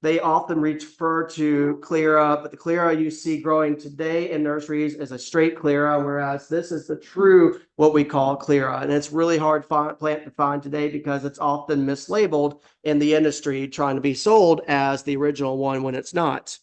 They often refer to Clera, but the Clera you see growing today in nurseries is a straight Clera, whereas this is the true, what we call Clera. And it's really hard plant to find today because it's often mislabeled in the industry, trying to be sold as the original one when it's not.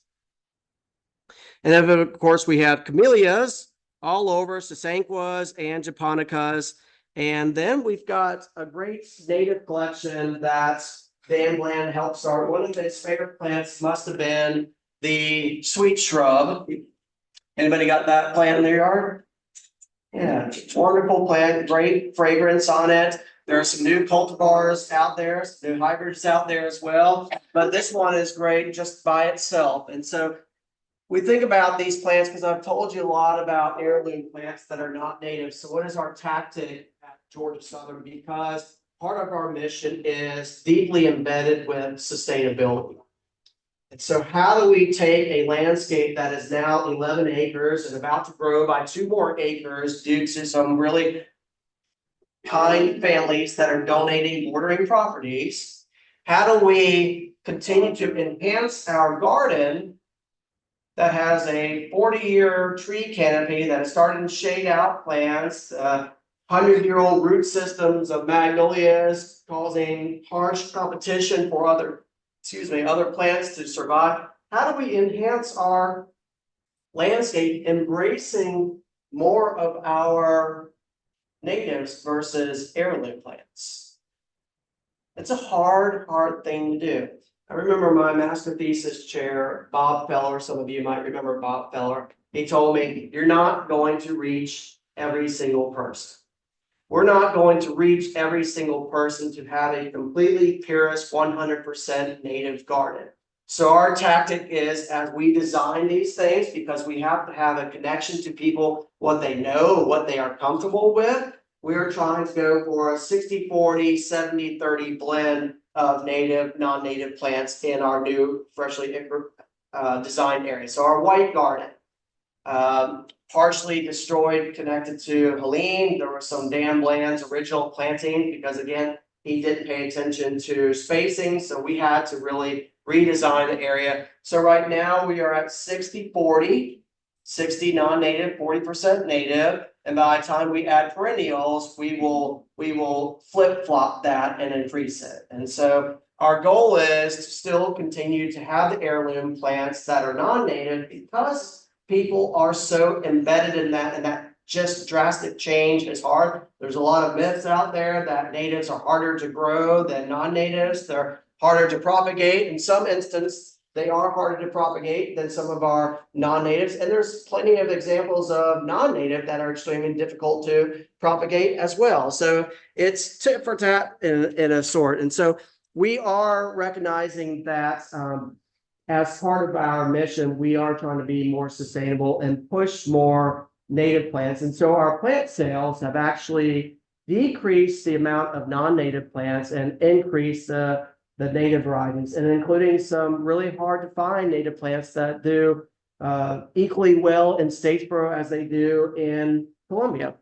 And then, of course, we have camellias all over, Sasanquas and Japonicas. And then we've got a great native collection that Dan Bland helped start. One of his favorite plants must have been the sweet shrub. Anybody got that plant in their yard? Yeah, it's a wonderful plant, great fragrance on it. There are some new cultivars out there, some new hybrids out there as well. But this one is great just by itself. And so we think about these plants because I've told you a lot about heirloom plants that are not native. So what is our tactic at Georgia Southern? Because part of our mission is deeply embedded with sustainability. And so how do we take a landscape that is now 11 acres and about to grow by 2 more acres due to some really kind families that are donating bordering properties? How do we continue to enhance our garden that has a 40-year tree canopy that is starting to shade out plants, 100-year-old root systems of magnolias causing harsh competition for other plants to survive? How do we enhance our landscape, embracing more of our natives versus heirloom plants? It's a hard thing to do. I remember my master thesis chair, Bob Feller. Some of you might remember Bob Feller. He told me, you're not going to reach every single person. We're not going to reach every single person to have a completely purist 100% native garden. So our tactic is, as we design these things, because we have to have a connection to people, what they know, what they are comfortable with, we are trying to go for a 60-40, 70-30 blend of native, non-native plants in our new freshly designed area. So our white garden, partially destroyed, connected to Helene. There was some Dan Bland's original planting because, again, he didn't pay attention to spacing. So we had to really redesign the area. So right now we are at 60-40, 60 non-native, 40% native. And by the time we add perennials, we will flip-flop that and increase it. And so our goal is to still continue to have the heirloom plants that are non-native because people are so embedded in that, and that just drastic change is hard. There's a lot of myths out there that natives are harder to grow than non-natives. They're harder to propagate. In some instances, they are harder to propagate than some of our non-natives. And there's plenty of examples of non-native that are extremely difficult to propagate as well. So it's tit for tat in a sort. And so we are recognizing that as part of our mission, we are trying to be more sustainable and push more native plants. And so our plant sales have actually decreased the amount of non-native plants and increased the native varieties, and including some really hard to find native plants that do equally well in Statesboro as they do in Columbia.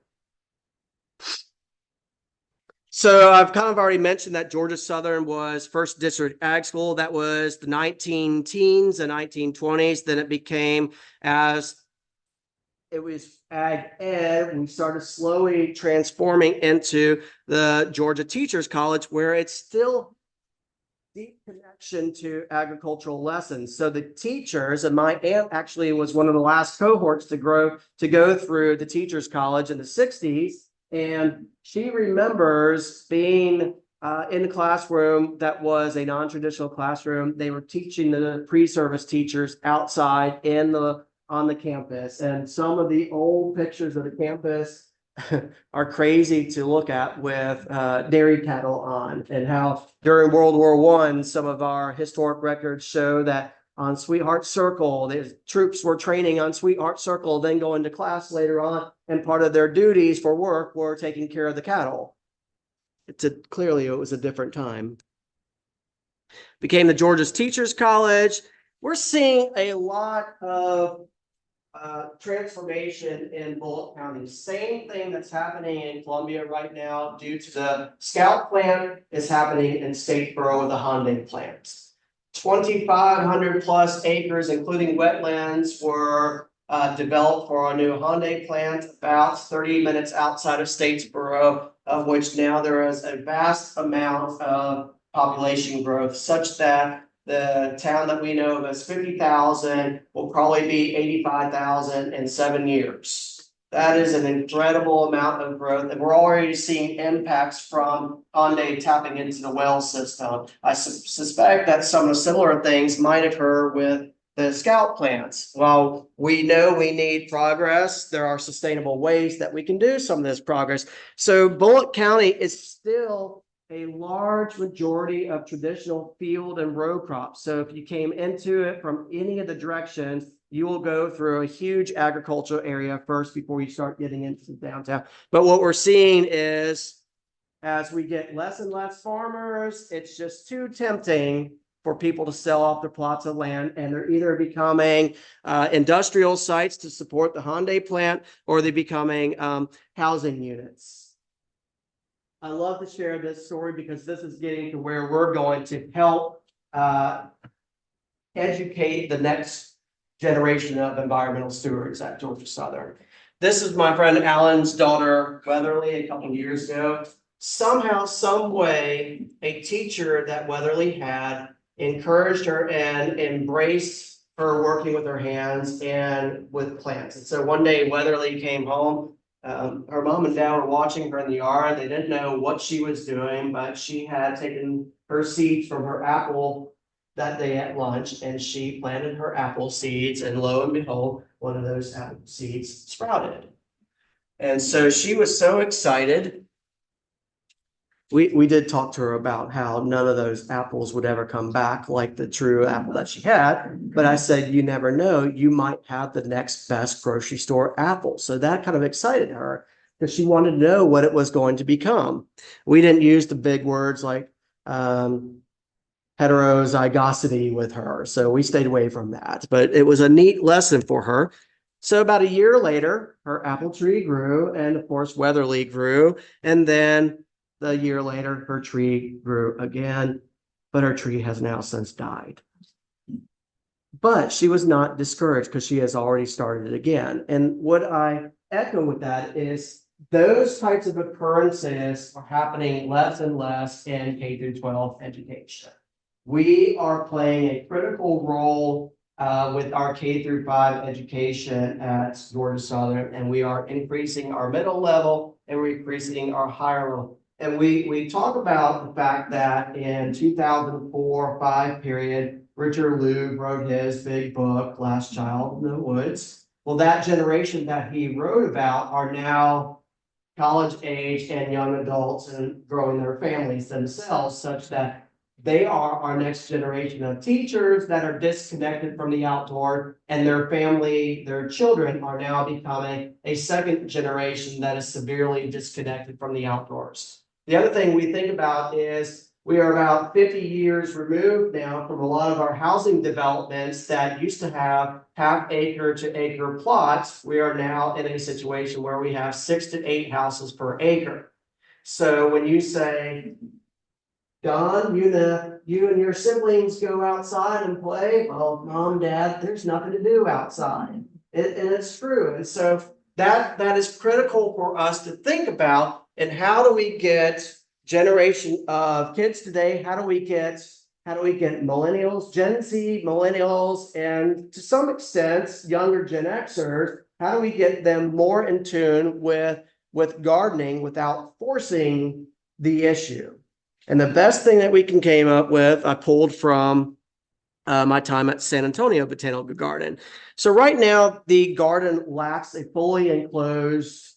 So I've kind of already mentioned that Georgia Southern was first district ag school. That was the 19-teens and 1920s. Then it became, as it was ag ed, we started slowly transforming into the Georgia Teachers College, where it's still deep connection to agricultural lessons. So the teachers, and my aunt actually was one of the last cohorts to go through the Teachers College in the 60s. And she remembers being in the classroom that was a non-traditional classroom. They were teaching the pre-service teachers outside on the campus. And some of the old pictures of the campus are crazy to look at with dairy cattle on, and how during World War I, some of our historic records show that on Sweetheart Circle, the troops were training on Sweetheart Circle, then going to class later on, and part of their duties for work were taking care of the cattle. Clearly, it was a different time. Became the Georgia's Teachers College. We're seeing a lot of transformation in Bullitt County. Same thing that's happening in Columbia right now due to the Scout plant is happening in Statesboro with the Hyundai plant. 2,500 plus acres, including wetlands, were developed for a new Hyundai plant about 30 minutes outside of Statesboro, of which now there is a vast amount of population growth, such that the town that we know of as 50,000 will probably be 85,000 in 7 years. That is an incredible amount of growth, and we're already seeing impacts from Hyundai tapping into the well system. I suspect that some of the similar things might occur with the scout plants. While we know we need progress, there are sustainable ways that we can do some of this progress. So Bullock County is still a large majority of traditional field and row crops. So if you came into it from any of the directions, you will go through a huge agricultural area first before you start getting into downtown. But what we're seeing is as we get less and less farmers, it's just too tempting for people to sell off their plots of land, and they're either becoming industrial sites to support the Hyundai plant, or they're becoming housing units. I love to share this story because this is getting to where we're going to help educate the next generation of environmental stewards at Georgia Southern. This is my friend Alan's daughter, Weatherly, a couple of years ago. Somehow, some way, a teacher that Weatherly had encouraged her and embraced her working with her hands and with plants. And so one day Weatherly came home. Her mom and dad were watching her in the yard. They didn't know what she was doing, but she had taken her seeds from her apple that day at lunch, and she planted her apple seeds, and lo and behold, one of those apple seeds sprouted. And so she was so excited. We did talk to her about how none of those apples would ever come back like the true apple that she had. But I said, you never know, you might have the next best grocery store apple. So that kind of excited her because she wanted to know what it was going to become. We didn't use the big words like heterozygosity with her. So we stayed away from that, but it was a neat lesson for her. So about a year later, her apple tree grew, and of course, Weatherly grew. And then a year later, her tree grew again, but her tree has now since died. But she was not discouraged because she has already started it again. And what I echo with that is those types of occurrences are happening less and less in K through 12 education. We are playing a critical role with our K through 5 education at Georgia Southern, and we are increasing our middle level and we're increasing our higher level. And we talk about the fact that in 2004-5 period, Richard Loeb wrote his big book, Last Child in the Woods. Well, that generation that he wrote about are now college age and young adults and growing their families themselves, such that they are our next generation of teachers that are disconnected from the outdoor, and their family, their children are now becoming a second generation that is severely disconnected from the outdoors. The other thing we think about is we are about 50 years removed now from a lot of our housing developments that used to have half acre to acre plots. We are now in a situation where we have 6 to 8 houses per acre. So when you say, Don, you and your siblings go outside and play. Well, mom, dad, there's nothing to do outside. And it's true. And so that is critical for us to think about. And how do we get generation of kids today? How do we get millennials, Gen Z millennials, and to some extent, younger Gen Xers? How do we get them more in tune with gardening without forcing the issue? And the best thing that we can came up with, I pulled from my time at San Antonio Botanical Garden. So right now, the garden lacks a fully enclosed,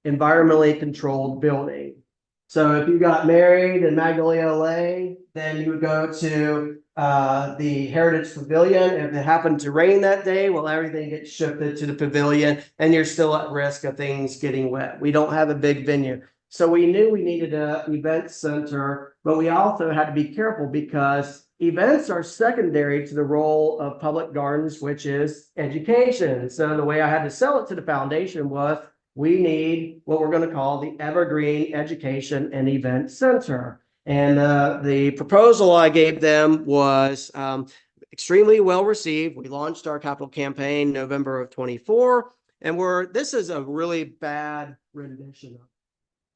environmentally controlled building. So if you got married in Magnolia Lane, then you would go to the Heritage Pavilion. If it happened to rain that day, well, everything gets shifted to the pavilion, and you're still at risk of things getting wet. We don't have a big venue. So we knew we needed an event center, but we also had to be careful because events are secondary to the role of public gardens, which is education. So the way I had to sell it to the foundation was we need what we're going to call the Evergreen Education and Event Center. And the proposal I gave them was extremely well received. We launched our capital campaign November of 24, and this is a really bad rendition of it.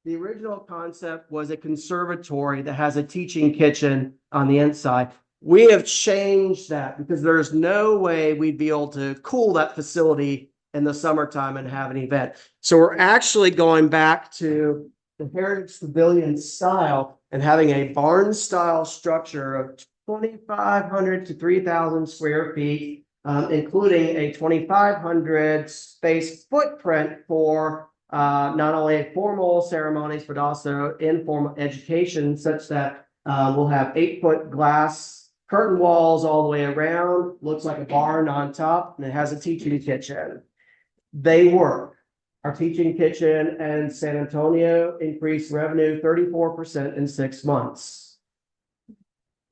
The original concept was a conservatory that has a teaching kitchen on the inside. We have changed that because there's no way we'd be able to cool that facility in the summertime and have an event. So we're actually going back to the Heritage Pavilion style and having a barn style structure of 2,500 to 3,000 square feet, including a 2,500 space footprint for not only formal ceremonies, but also informal education, such that we'll have 8-foot glass curtain walls all the way around, looks like a barn on top, and it has a teaching kitchen. They work. Our teaching kitchen and San Antonio increased revenue 34% in 6 months.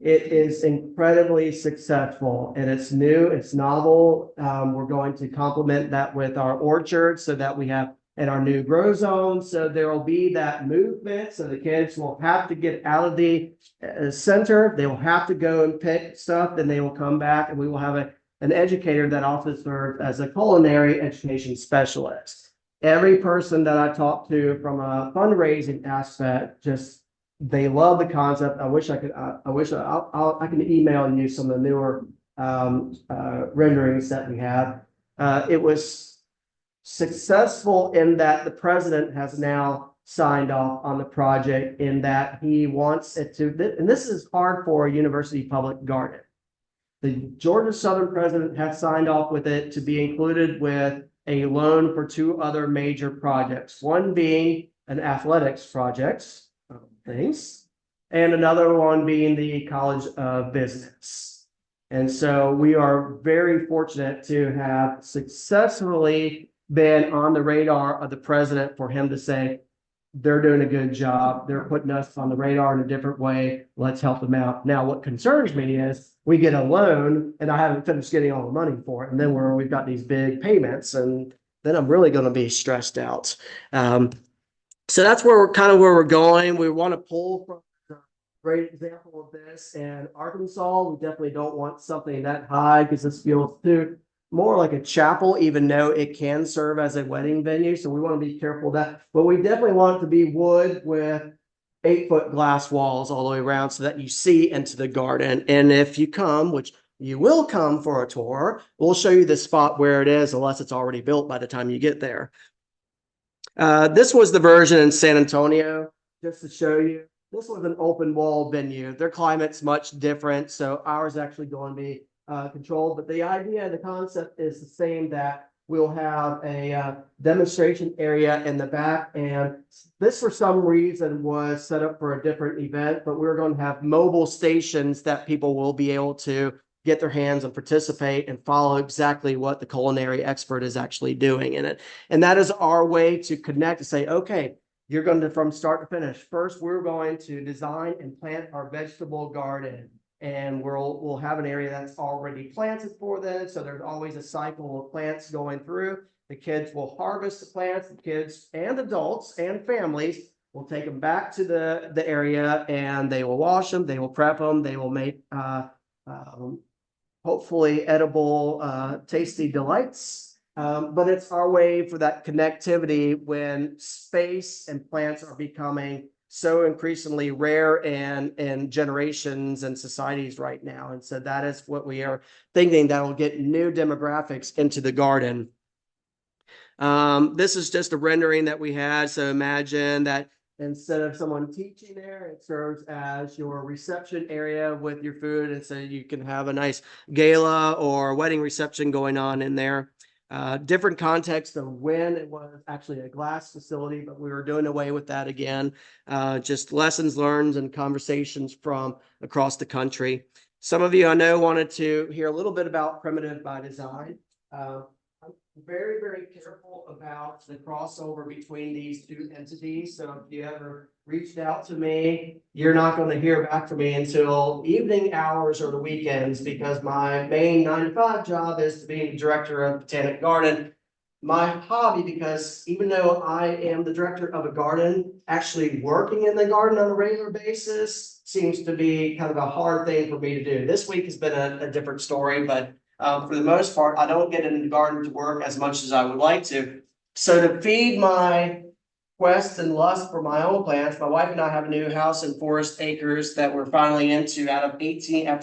It is incredibly successful, and it's new, it's novel. We're going to complement that with our orchard so that we have in our new grow zone. So there will be that movement. So the kids will have to get out of the center. They will have to go and pick stuff. Then they will come back, and we will have an educator that also serves as a culinary education specialist. Every person that I talk to from a fundraising aspect, just they love the concept. I wish I could. I can email you some of the newer renderings that we have. It was successful in that the president has now signed off on the project, in that he wants it to, and this is hard for a university public garden. The Georgia Southern president has signed off with it to be included with a loan for 2 other major projects, one being an athletics project, things, and another one being the College of Business. And so we are very fortunate to have successfully been on the radar of the president for him to say, they're doing a good job. They're putting us on the radar in a different way. Let's help them out. Now, what concerns me is we get a loan and I haven't finished getting all the money for it. And then we've got these big payments, and then I'm really going to be stressed out. So that's where we're going. We want to pull from a great example of this in Arkansas. We definitely don't want something that high, because this feels too more like a chapel, even though it can serve as a wedding venue. So we want to be careful of that. But we definitely want it to be wood with 8-foot glass walls all the way around so that you see into the garden. And if you come, which you will come for a tour, we'll show you the spot where it is, unless it's already built by the time you get there. This was the version in San Antonio, just to show you. This was an open wall venue. Their climate's much different, so ours is actually going to be controlled, but the idea, the concept is the same, that we'll have a demonstration area in the back. And this, for some reason, was set up for a different event, but we're going to have mobile stations that people will be able to get their hands and participate and follow exactly what the culinary expert is actually doing in it. And that is our way to connect, to say, okay, you're going to, from start to finish, first we're going to design and plant our vegetable garden. And we'll have an area that's already planted for them. So there's always a cycle of plants going through. The kids will harvest the plants. The kids and adults and families will take them back to the area, and they will wash them. They will prep them. They will make hopefully edible, tasty delights. But it's our way for that connectivity when space and plants are becoming so increasingly rare in generations and societies right now. And so that is what we are thinking, that will get new demographics into the garden. This is just a rendering that we had. So imagine that instead of someone teaching there, it serves as your reception area with your food. And so you can have a nice gala or wedding reception going on in there. Different context of when it was actually a glass facility, but we were doing away with that again. Just lessons learned and conversations from across the country. Some of you I know wanted to hear a little bit about primitive by design. I'm very, very careful about the crossover between these 2 entities. So if you ever reached out to me, you're not going to hear back from me until evening hours or the weekends, because my main 9-to-5 job is to be the director of Botanic Garden. My hobby, because even though I am the director of a garden, actually working in the garden on a regular basis seems to be kind of a hard thing for me to do. This week has been a different story, but for the most part, I don't get into the garden to work as much as I would like to. So to feed my quest and lust for my own plants, my wife and I have a new house in Forest Acres that we're finally into after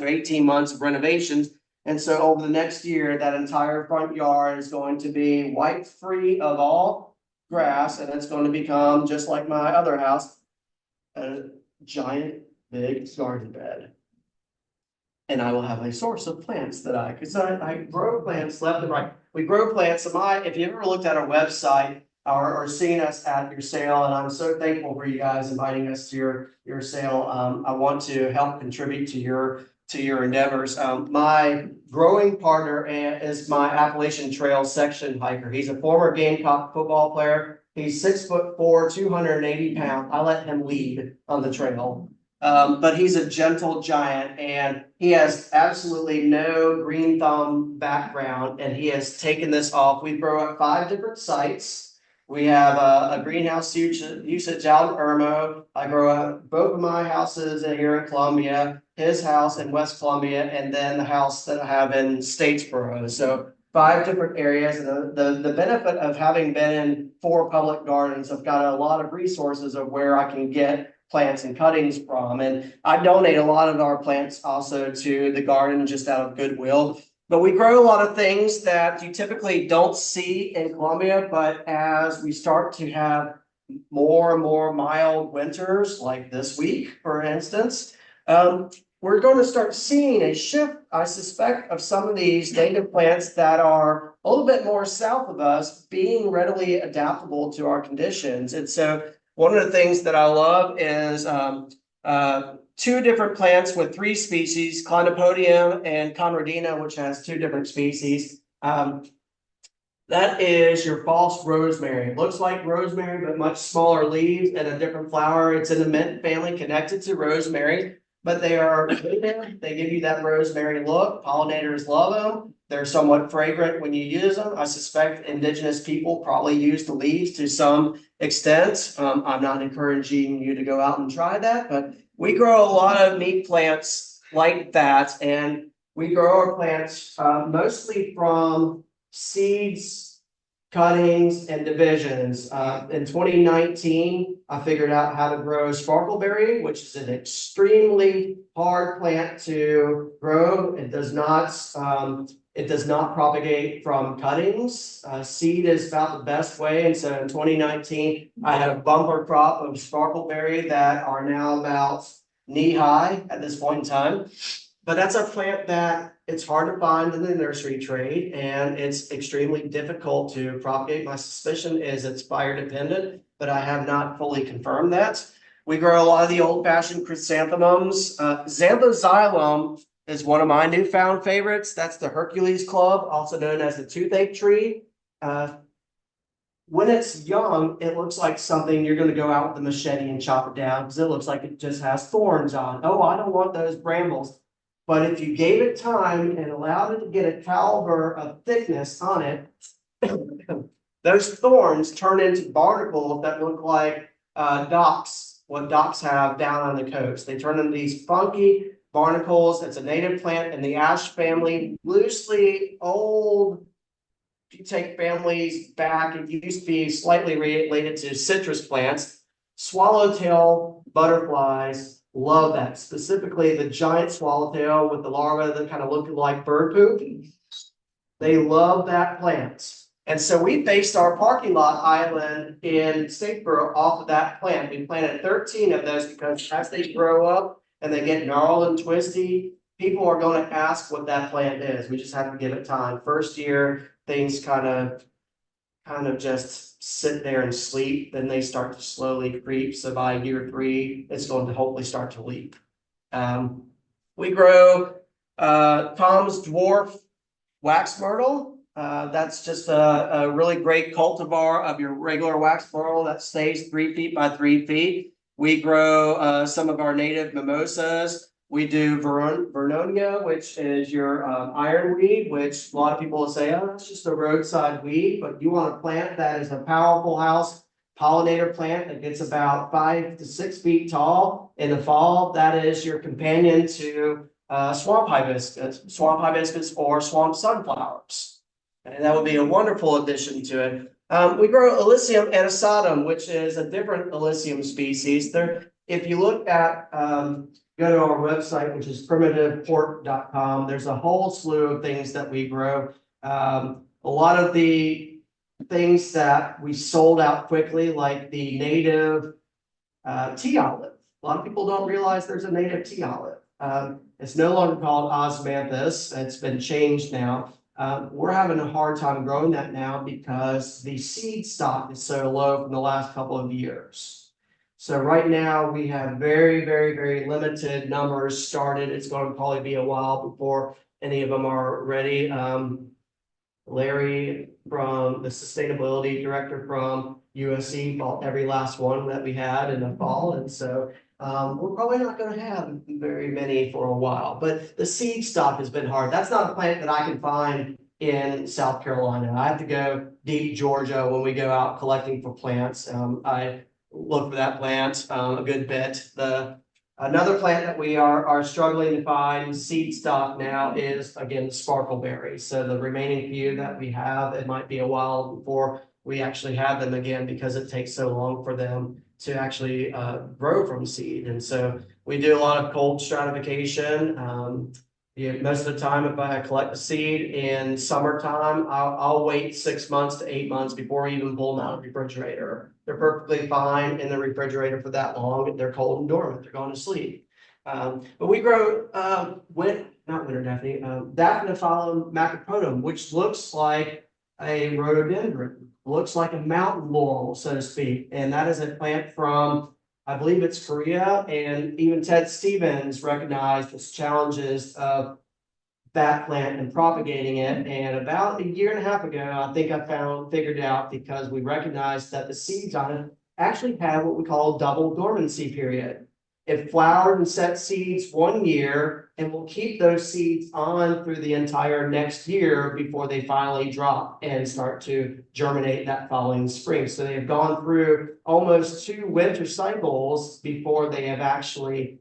18 months of renovations. And so over the next year, that entire front yard is going to be wiped free of all grass, and it's going to become, just like my other house, a giant, big garden bed. And I will have a source of plants that because I grow plants left and right. We grow plants. If you ever looked at our website or seen us at your sale, and I'm so thankful for you guys inviting us to your sale. I want to help contribute to your endeavors. My growing partner is my Appalachian Trail section hiker. He's a former Gamecock football player. He's 6'4", 280 pounds. I let him lead on the trail. But he's a gentle giant, and he has absolutely no green thumb background, and he has taken this off. We grow at 5 different sites. We have a greenhouse usage out in Irmo. I grow at both of my houses here in Columbia, his house in West Columbia, and then the house that I have in Statesboro. So 5 different areas. And the benefit of having been in 4 public gardens, I've got a lot of resources of where I can get plants and cuttings from. And I donate a lot of our plants also to the garden just out of goodwill. But we grow a lot of things that you typically don't see in Columbia, but as we start to have more and more mild winters, like this week, for instance, we're going to start seeing a shift, I suspect, of some of these native plants that are a little bit more south of us being readily adaptable to our conditions. And so one of the things that I love is 2 different plants with 3 species, Clinopodium and Conradina, which has 2 different species. That is your false rosemary. It looks like rosemary, but much smaller leaves and a different flower. It's in the mint family connected to rosemary, but they are native. They give you that rosemary look. Pollinators love them. They're somewhat fragrant when you use them. I suspect indigenous people probably use the leaves to some extent. I'm not encouraging you to go out and try that, but we grow a lot of meat plants like that. And we grow our plants mostly from seeds, cuttings, and divisions. In 2019, I figured out how to grow sparkleberry, which is an extremely hard plant to grow. It does not propagate from cuttings. Seed is about the best way. And so in 2019, I had a bumper crop of sparkleberry that are now about knee high at this point in time. But that's a plant that it's hard to find in the nursery trade, and it's extremely difficult to propagate. My suspicion is it's fire dependent, but I have not fully confirmed that. We grow a lot of the old-fashioned chrysanthemums. Xanthoxylum is one of my newfound favorites. That's the Hercules club, also known as the toothache tree. When it's young, it looks like something you're going to go out with a machete and chop it down because it looks like it just has thorns on. Oh, I don't want those brambles. But if you gave it time and allowed it to get a caliber of thickness on it, those thorns turn into barnacles that look like docks, what docks have down on the coast. They turn into these funky barnacles. It's a native plant in the ash family, loosely old. If you take families back, it used to be slightly related to citrus plants. Swallowtail butterflies love that, specifically the giant swallowtail with the larvae that kind of look like bird poop. They love that plant. And so we based our parking lot island in Statesboro off of that plant. We planted 13 of those because as they grow up and they get gnarled and twisty, people are going to ask what that plant is. We just have to give it time. First year, things kind of just sit there and sleep. Then they start to slowly creep. So by year 3, it's going to hopefully start to leap. We grow Tom's dwarf wax myrtle. That's just a really great cultivar of your regular wax myrtle that stays 3 feet by 3 feet. We grow some of our native mimosas. We do Vernonia, which is your ironweed, which a lot of people will say, oh, that's just a roadside weed. But you want a plant that is a powerful house pollinator plant that gets about 5 to 6 feet tall. In the fall, that is your companion to swamp hibiscus or swamp sunflowers. And that would be a wonderful addition to it. We grow Illicium anisatum, which is a different Illicium species. If you look at go to our website, which is primitiveport.com. There's a whole slew of things that we grow. A lot of the things that we sold out quickly, like the native tea olive. A lot of people don't realize there's a native tea olive. It's no longer called osmanthus. It's been changed now. We're having a hard time growing that now because the seed stock is so low from the last couple of years. So right now we have very, very, very limited numbers started. It's going to probably be a while before any of them are ready. Larry, from the sustainability director from USC, bought every last one that we had in the fall. And so we're probably not going to have very many for a while, but the seed stock has been hard. That's not a plant that I can find in South Carolina. I have to go deep Georgia when we go out collecting for plants. I look for that plant a good bit. Another plant that we are struggling to find seed stock now is, again, the sparkleberry. So the remaining few that we have, it might be a while before we actually have them again because it takes so long for them to actually grow from seed. And so we do a lot of cold stratification. Most of the time, if I collect the seed in summertime, I'll wait 6 months to 8 months before I even pull them out of the refrigerator. They're perfectly fine in the refrigerator for that long. They're cold and dormant. They're going to sleep. But we grow Daphne-phyllum macropotum, which looks like a rhododendron, looks like a mountain laurel, so to speak. And that is a plant from, I believe it's Korea, and even Ted Stevens recognized the challenges of that plant and propagating it. And about a year and a half ago, I think I figured out, because we recognized that the seeds on it actually have what we call a double dormancy period. It flowered and set seeds 1 year, and will keep those seeds on through the entire next year before they finally drop and start to germinate that following spring. So they've gone through almost 2 winter cycles before they have actually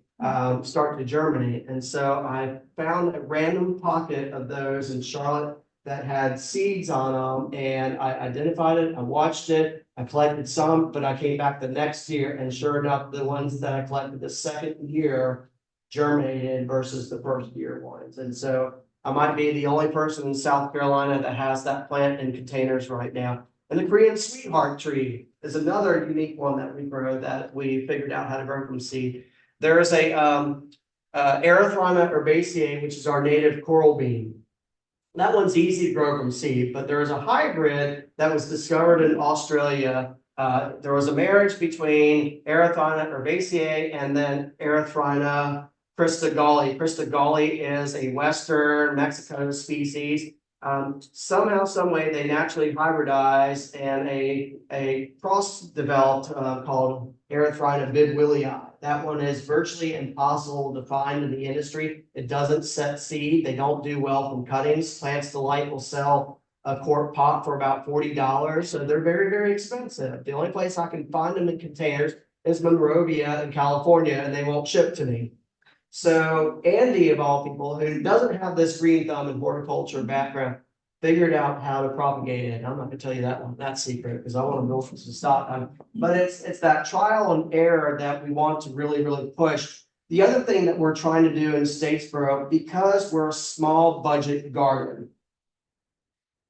start to germinate. And so I found a random pocket of those in Charlotte that had seeds on them, and I identified it, I watched it, I collected some, but I came back the next year, and sure enough, the ones that I collected the second year germinated versus the first year ones. And so I might be the only person in South Carolina that has that plant in containers right now. And the Korean sweetheart tree is another unique one that we grow, that we figured out how to grow from seed. There is a Erythrina herbaceae, which is our native coral bean. That one's easy to grow from seed, but there is a hybrid that was discovered in Australia. There was a marriage between Erythrina herbaceae and then Erythrina christogalli. Christogalli is a Western Mexico species. Somehow, some way, they naturally hybridized, and a cross developed called Erythrina bidwillii. That one is virtually impossible to find in the industry. It doesn't set seed. They don't do well from cuttings. Plants Delight will sell a quart pot for about $40. So they're very, very expensive. The only place I can find them in containers is Monrovia in California, and they won't ship to me. So Andy, of all people, who doesn't have this green thumb and horticulture background, figured out how to propagate it. I'm not going to tell you that secret, because I want to build some stock. But it's that trial and error that we want to really, really push. The other thing that we're trying to do in Statesboro, because we're a small budget garden,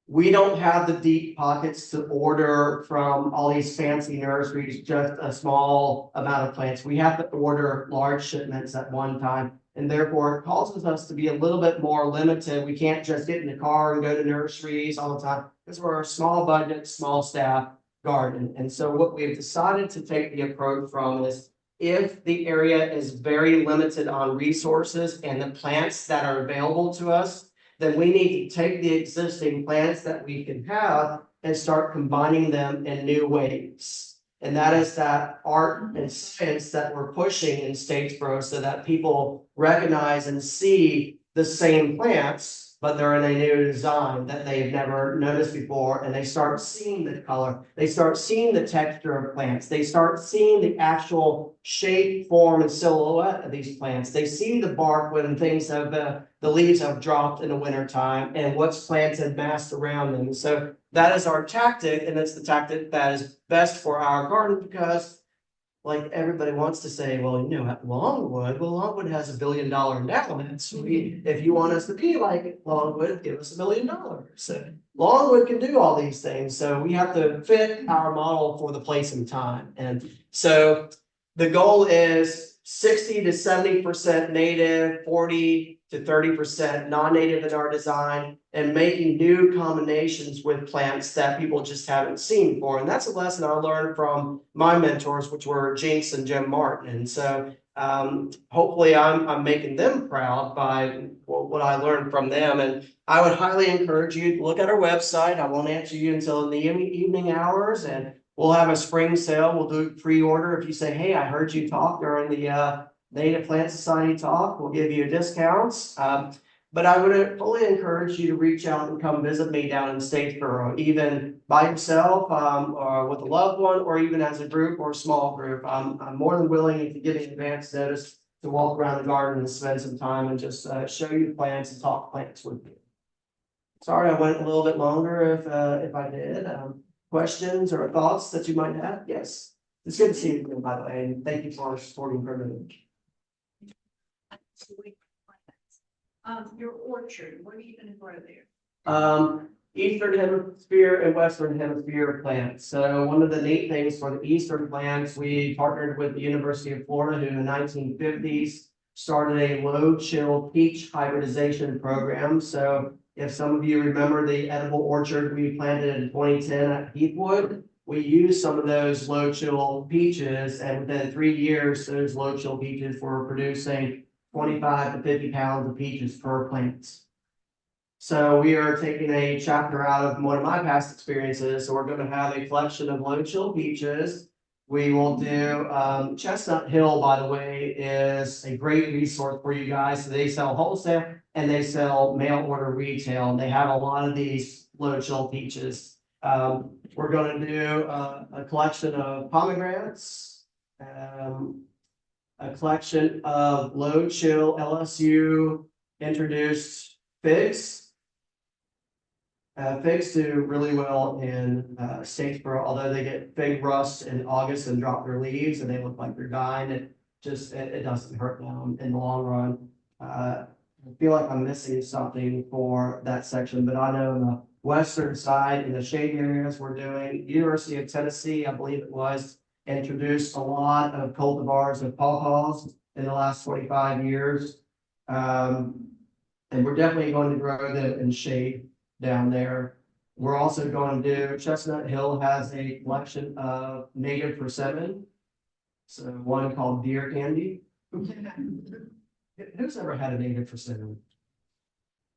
we don't have the deep pockets to order from all these fancy nurseries just a small amount of plants. We have to order large shipments at one time, and therefore it causes us to be a little bit more limited. We can't just get in the car and go to nurseries all the time, because we're a small budget, small staff garden. And so what we've decided to take the approach from is, if the area is very limited on resources and the plants that are available to us, then we need to take the existing plants that we can have and start combining them in new ways. And that is that art and science that we're pushing in Statesboro, so that people recognize and see the same plants, but they're in a new design that they've never noticed before. And they start seeing the color, they start seeing the texture of plants, they start seeing the actual shape, form, and silhouette of these plants. They see the bark when things have the leaves have dropped in the wintertime, and what's planted massed around them. So that is our tactic, and it's the tactic that is best for our garden, because like everybody wants to say, well, you know, at Longwood, well, Longwood has $1 billion endowment. So if you want us to be like Longwood, give us $1 million. So Longwood can do all these things. So we have to fit our model for the place and time. And so the goal is 60 to 70% native, 40 to 30% non-native in our design, and making new combinations with plants that people just haven't seen before. And that's a lesson I learned from my mentors, which were Jinx and Jim Martin. And so hopefully I'm making them proud by what I learned from them. And I would highly encourage you to look at our website. I won't answer you until in the evening hours, and we'll have a spring sale. We'll do pre-order. If you say, hey, I heard you talk during the Native Plant Society talk, we'll give you discounts. But I would fully encourage you to reach out and come visit me down in Statesboro, even by yourself, or with a loved one, or even as a group or a small group. I'm more than willing, if you give me advance notice, to walk around the garden and spend some time and just show you plants and talk plants with you. Sorry, I went a little bit longer if I did. Questions or thoughts that you might have? Yes. It's good to see you, by the way, and thank you for supporting Privilege. Your orchard, what are you gonna grow there? Eastern Hemisphere and Western Hemisphere plants. So one of the neat things for the Eastern plants, we partnered with the University of Florida, who in the 1950s started a low chill peach hybridization program. So if some of you remember the edible orchard we planted in 2010 at Heathwood, we used some of those low chill peaches, and within 3 years, those low chill peaches were producing 25 to 50 pounds of peaches per plant. So we are taking a chapter out of one of my past experiences. So we're going to have a collection of low chill peaches. We will do Chestnut Hill, by the way, is a great resource for you guys. So they sell wholesale and they sell mail order retail. And they have a lot of these low chill peaches. We're going to do a collection of pomegranates, a collection of low chill LSU introduced figs. Figs do really well in Statesboro, although they get fig rust in August and drop their leaves and they look like they're dying. It doesn't hurt them in the long run. I feel like I'm missing something for that section, but I know on the western side in the shade areas we're doing University of Tennessee, I believe it was, introduced a lot of cultivars of pawpaws in the last 25 years. And we're definitely going to grow them in shade down there. We're also going to do, Chestnut Hill has a collection of native persimmon. So one called Deer Candy. Who's ever had a native persimmon?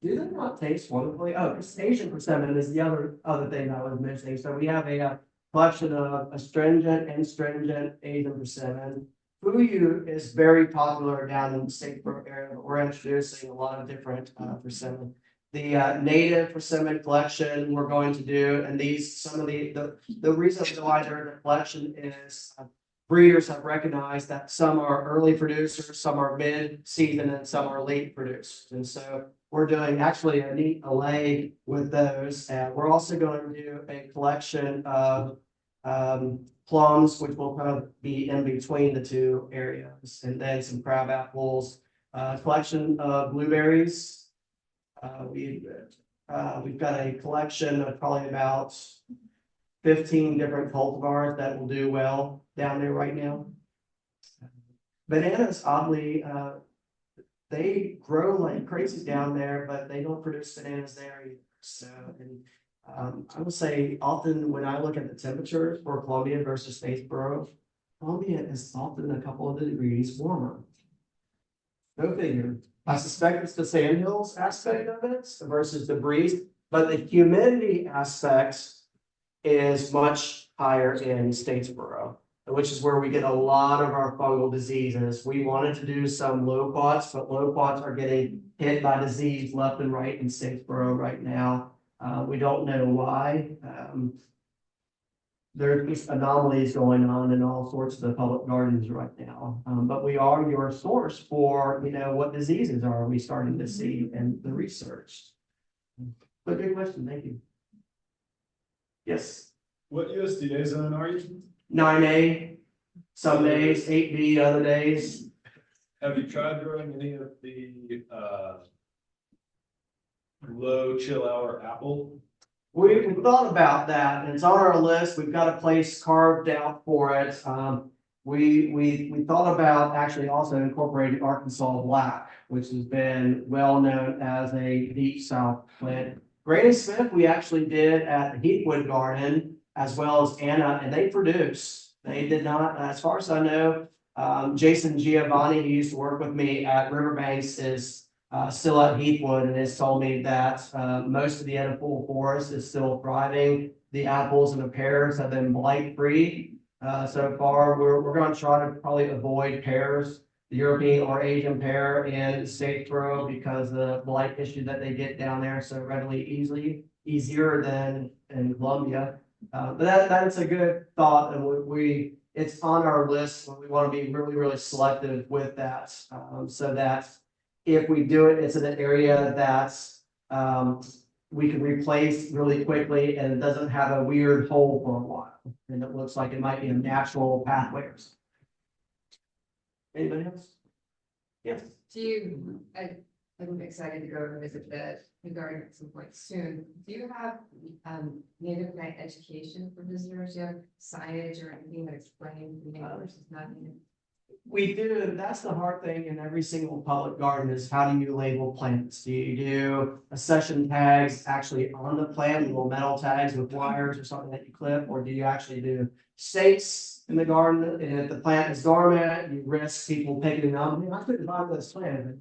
Do they not taste wonderfully? Oh, Asian persimmon is the other thing I was mentioning. So we have a collection of astringent and stringent Asian persimmon. Fuyu is very popular down in the Statesboro area, but we're introducing a lot of different persimmon. The native persimmon collection we're going to do, and these some of the reason why they're in the collection is breeders have recognized that some are early producers, some are mid-season, and some are late producers. And so we're doing actually a neat allay with those. And we're also going to do a collection of plums, which will kind of be in between the two areas, and then some crab apples, collection of blueberries. We've got a collection of probably about 15 different cultivars that will do well down there right now. Bananas, oddly, they grow like crazy down there, but they don't produce bananas there either. So, and I would say often when I look at the temperatures for Columbia versus Statesboro, Columbia is often a couple of degrees warmer. Go figure. I suspect it's the sandhills aspect of it versus the breeze, but the humidity aspect is much higher in Statesboro, which is where we get a lot of our fungal diseases. We wanted to do some loquats, but loquats are getting hit by disease left and right in Statesboro right now. We don't know why. There's anomalies going on in all sorts of the public gardens right now. But we are your source for, what diseases are we starting to see in the research. But good question, thank you. Yes. What USDA zone are you? 9A. Some days 8B, other days. Have you tried growing any of the, low chill hour apple? We thought about that, and it's on our list. We've got a place carved out for it. We thought about actually also incorporating Arkansas Black, which has been well known as a deep south plant. Granny Smith, we actually did at the Heathwood Garden, as well as Anna, and they produce. They did not, as far as I know, Jason Giovanni, who used to work with me at Riverbanks, is still at Heathwood and has told me that most of the edible forest is still thriving. The apples and the pears have been blight free so far. We're going to try to probably avoid pears, the European or Asian pear in Statesboro, because of the blight issue that they get down there so readily, easier than in Columbia. But that's a good thought, and it's on our list. We want to be really, really selective with that, so that if we do it, it's in an area that's we can replace really quickly and it doesn't have a weird hole for a while. And it looks like it might be a natural pathway. Anybody else? Yes. I'm excited to go and visit the garden at some point soon. Do you have native plant education for visitors? Do you have signage or anything that explains native versus not native? We do. That's the hard thing in every single public garden is how do you label plants? Do you do accession tags actually on the plant, little metal tags with wires or something that you clip, or do you actually do stakes in the garden? And if the plant is dormant, you risk people picking it up. I couldn't buy this plant.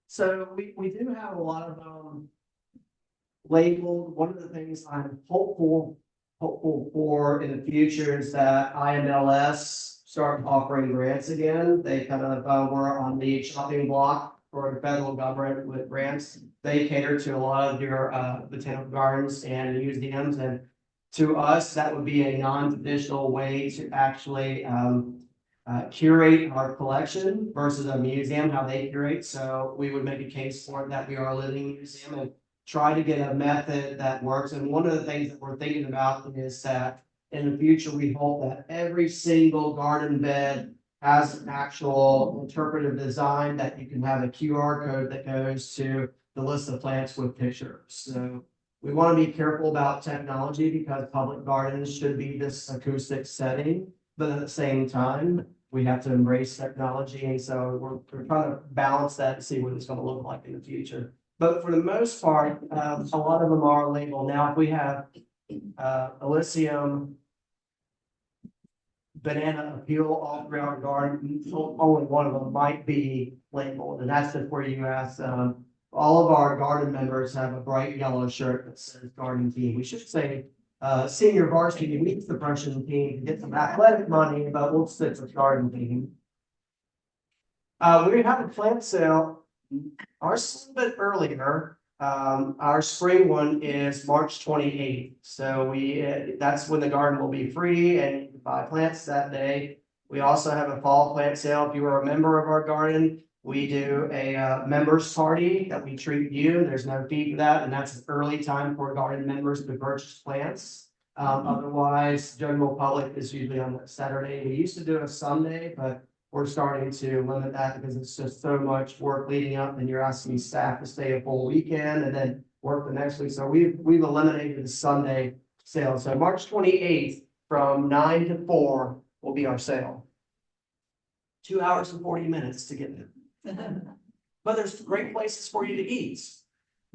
So we do have a lot of labeled. One of the things I'm hopeful for in the future is that IMLS start offering grants again. They kind of were on the chopping block for the federal government with grants. They cater to a lot of your botanical gardens and museums, and to us that would be a non-traditional way to actually curate our collection versus a museum, how they curate. So we would make a case for it that we are a living museum and try to get a method that works. And one of the things that we're thinking about is that in the future, we hope that every single garden bed has an actual interpretive design that you can have a QR code that goes to the list of plants with pictures. So we want to be careful about technology because public gardens should be this acoustic setting, but at the same time, we have to embrace technology. And so we're trying to balance that and see what it's going to look like in the future. But for the most part, a lot of them are labeled. Now, if we have Elysium, banana appeal all throughout garden, only one of them might be labeled. And that's just where you ask, all of our garden members have a bright yellow shirt that says garden team. We should say senior varsity meets the freshman team to get some athletic money, but we'll stick with garden team. We're gonna have a plant sale. Ours is a little bit earlier. Our spring one is March 28th. So that's when the garden will be free and you can buy plants that day. We also have a fall plant sale. If you are a member of our garden, we do a members party that we treat you. There's no fee for that, and that's an early time for garden members to purchase plants. Otherwise, general public is usually on Saturday. We used to do a Sunday, but we're starting to limit that because it's just so much work leading up, and you're asking staff to stay a full weekend and then work the next week. So we've eliminated the Sunday sale. So March 28th from 9 to 4 will be our sale. 2 hours and 40 minutes to get there. But there's great places for you to eat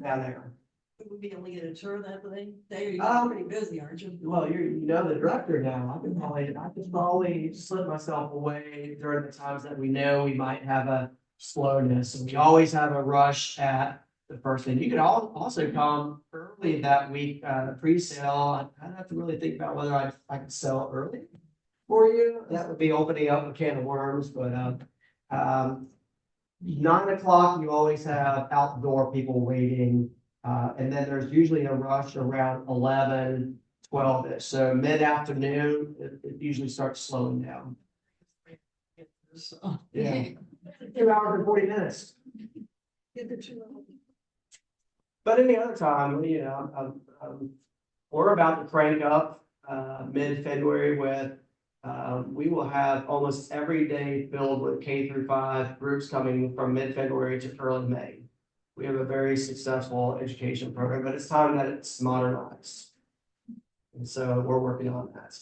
down there. We would be able to get a tour that day. You're pretty busy, aren't you? Well, you know the director now. I could probably slip myself away during the times that we know we might have a slowness. And we always have a rush at the first thing. You could also come early that week, pre-sale. I'd have to really think about whether I could sell early for you. That would be opening up a can of worms, but 9 o'clock, you always have outdoor people waiting. And then there's usually a rush around 11, 12-ish. So mid-afternoon, it usually starts slowing down. Yeah. 2 hours and 40 minutes. But any other time, we're about to crank up. mid-February with, we will have almost every day filled with K-5 groups coming from mid-February to early May. We have a very successful education program, but it's time that it's modernized. And so we're working on that.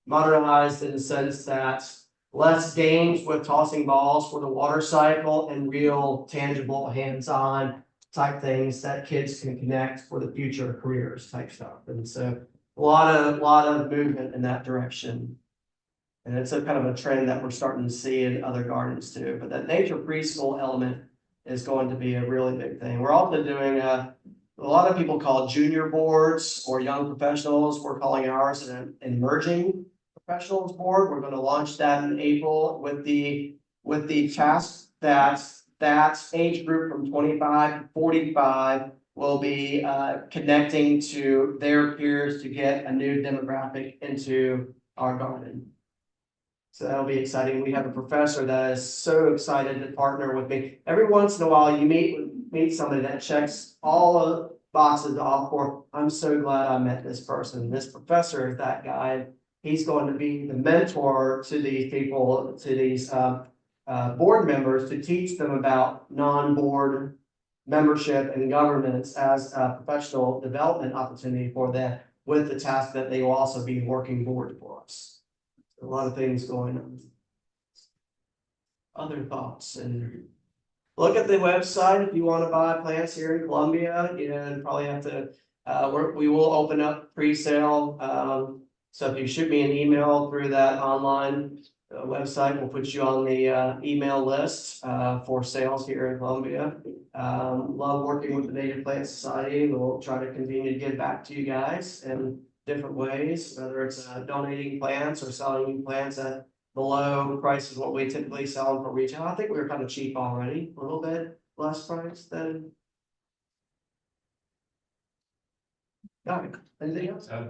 Modernized in the sense that less games with tossing balls for the water cycle and real tangible hands-on type things that kids can connect for the future careers type stuff. And so a lot of movement in that direction. And it's a kind of a trend that we're starting to see in other gardens too. But that nature preschool element is going to be a really big thing. We're also doing a lot of people call it junior boards or young professionals. We're calling ours an emerging professionals board. We're going to launch that in April with the task that age group from 25 to 45 will be connecting to their peers to get a new demographic into our garden. So that'll be exciting. We have a professor that is so excited to partner with me. Every once in a while, you meet somebody that checks all the boxes off for, I'm so glad I met this person. This professor is that guy. He's going to be the mentor to these people, to these board members, to teach them about non-board membership and governance as a professional development opportunity for them, with the task that they will also be working board for us. A lot of things going on. Other thoughts, and look at the website if you want to buy plants here in Columbia. You probably have to. We will open up pre-sale. So if you shoot me an email through that online website, we'll put you on the email list for sales here in Columbia. Love working with the Native Plant Society. We'll try to continue to give back to you guys in different ways, whether it's donating plants or selling you plants at below prices what we typically sell them for retail. I think we were kind of cheap already, a little bit less price than. Got it. Anything else?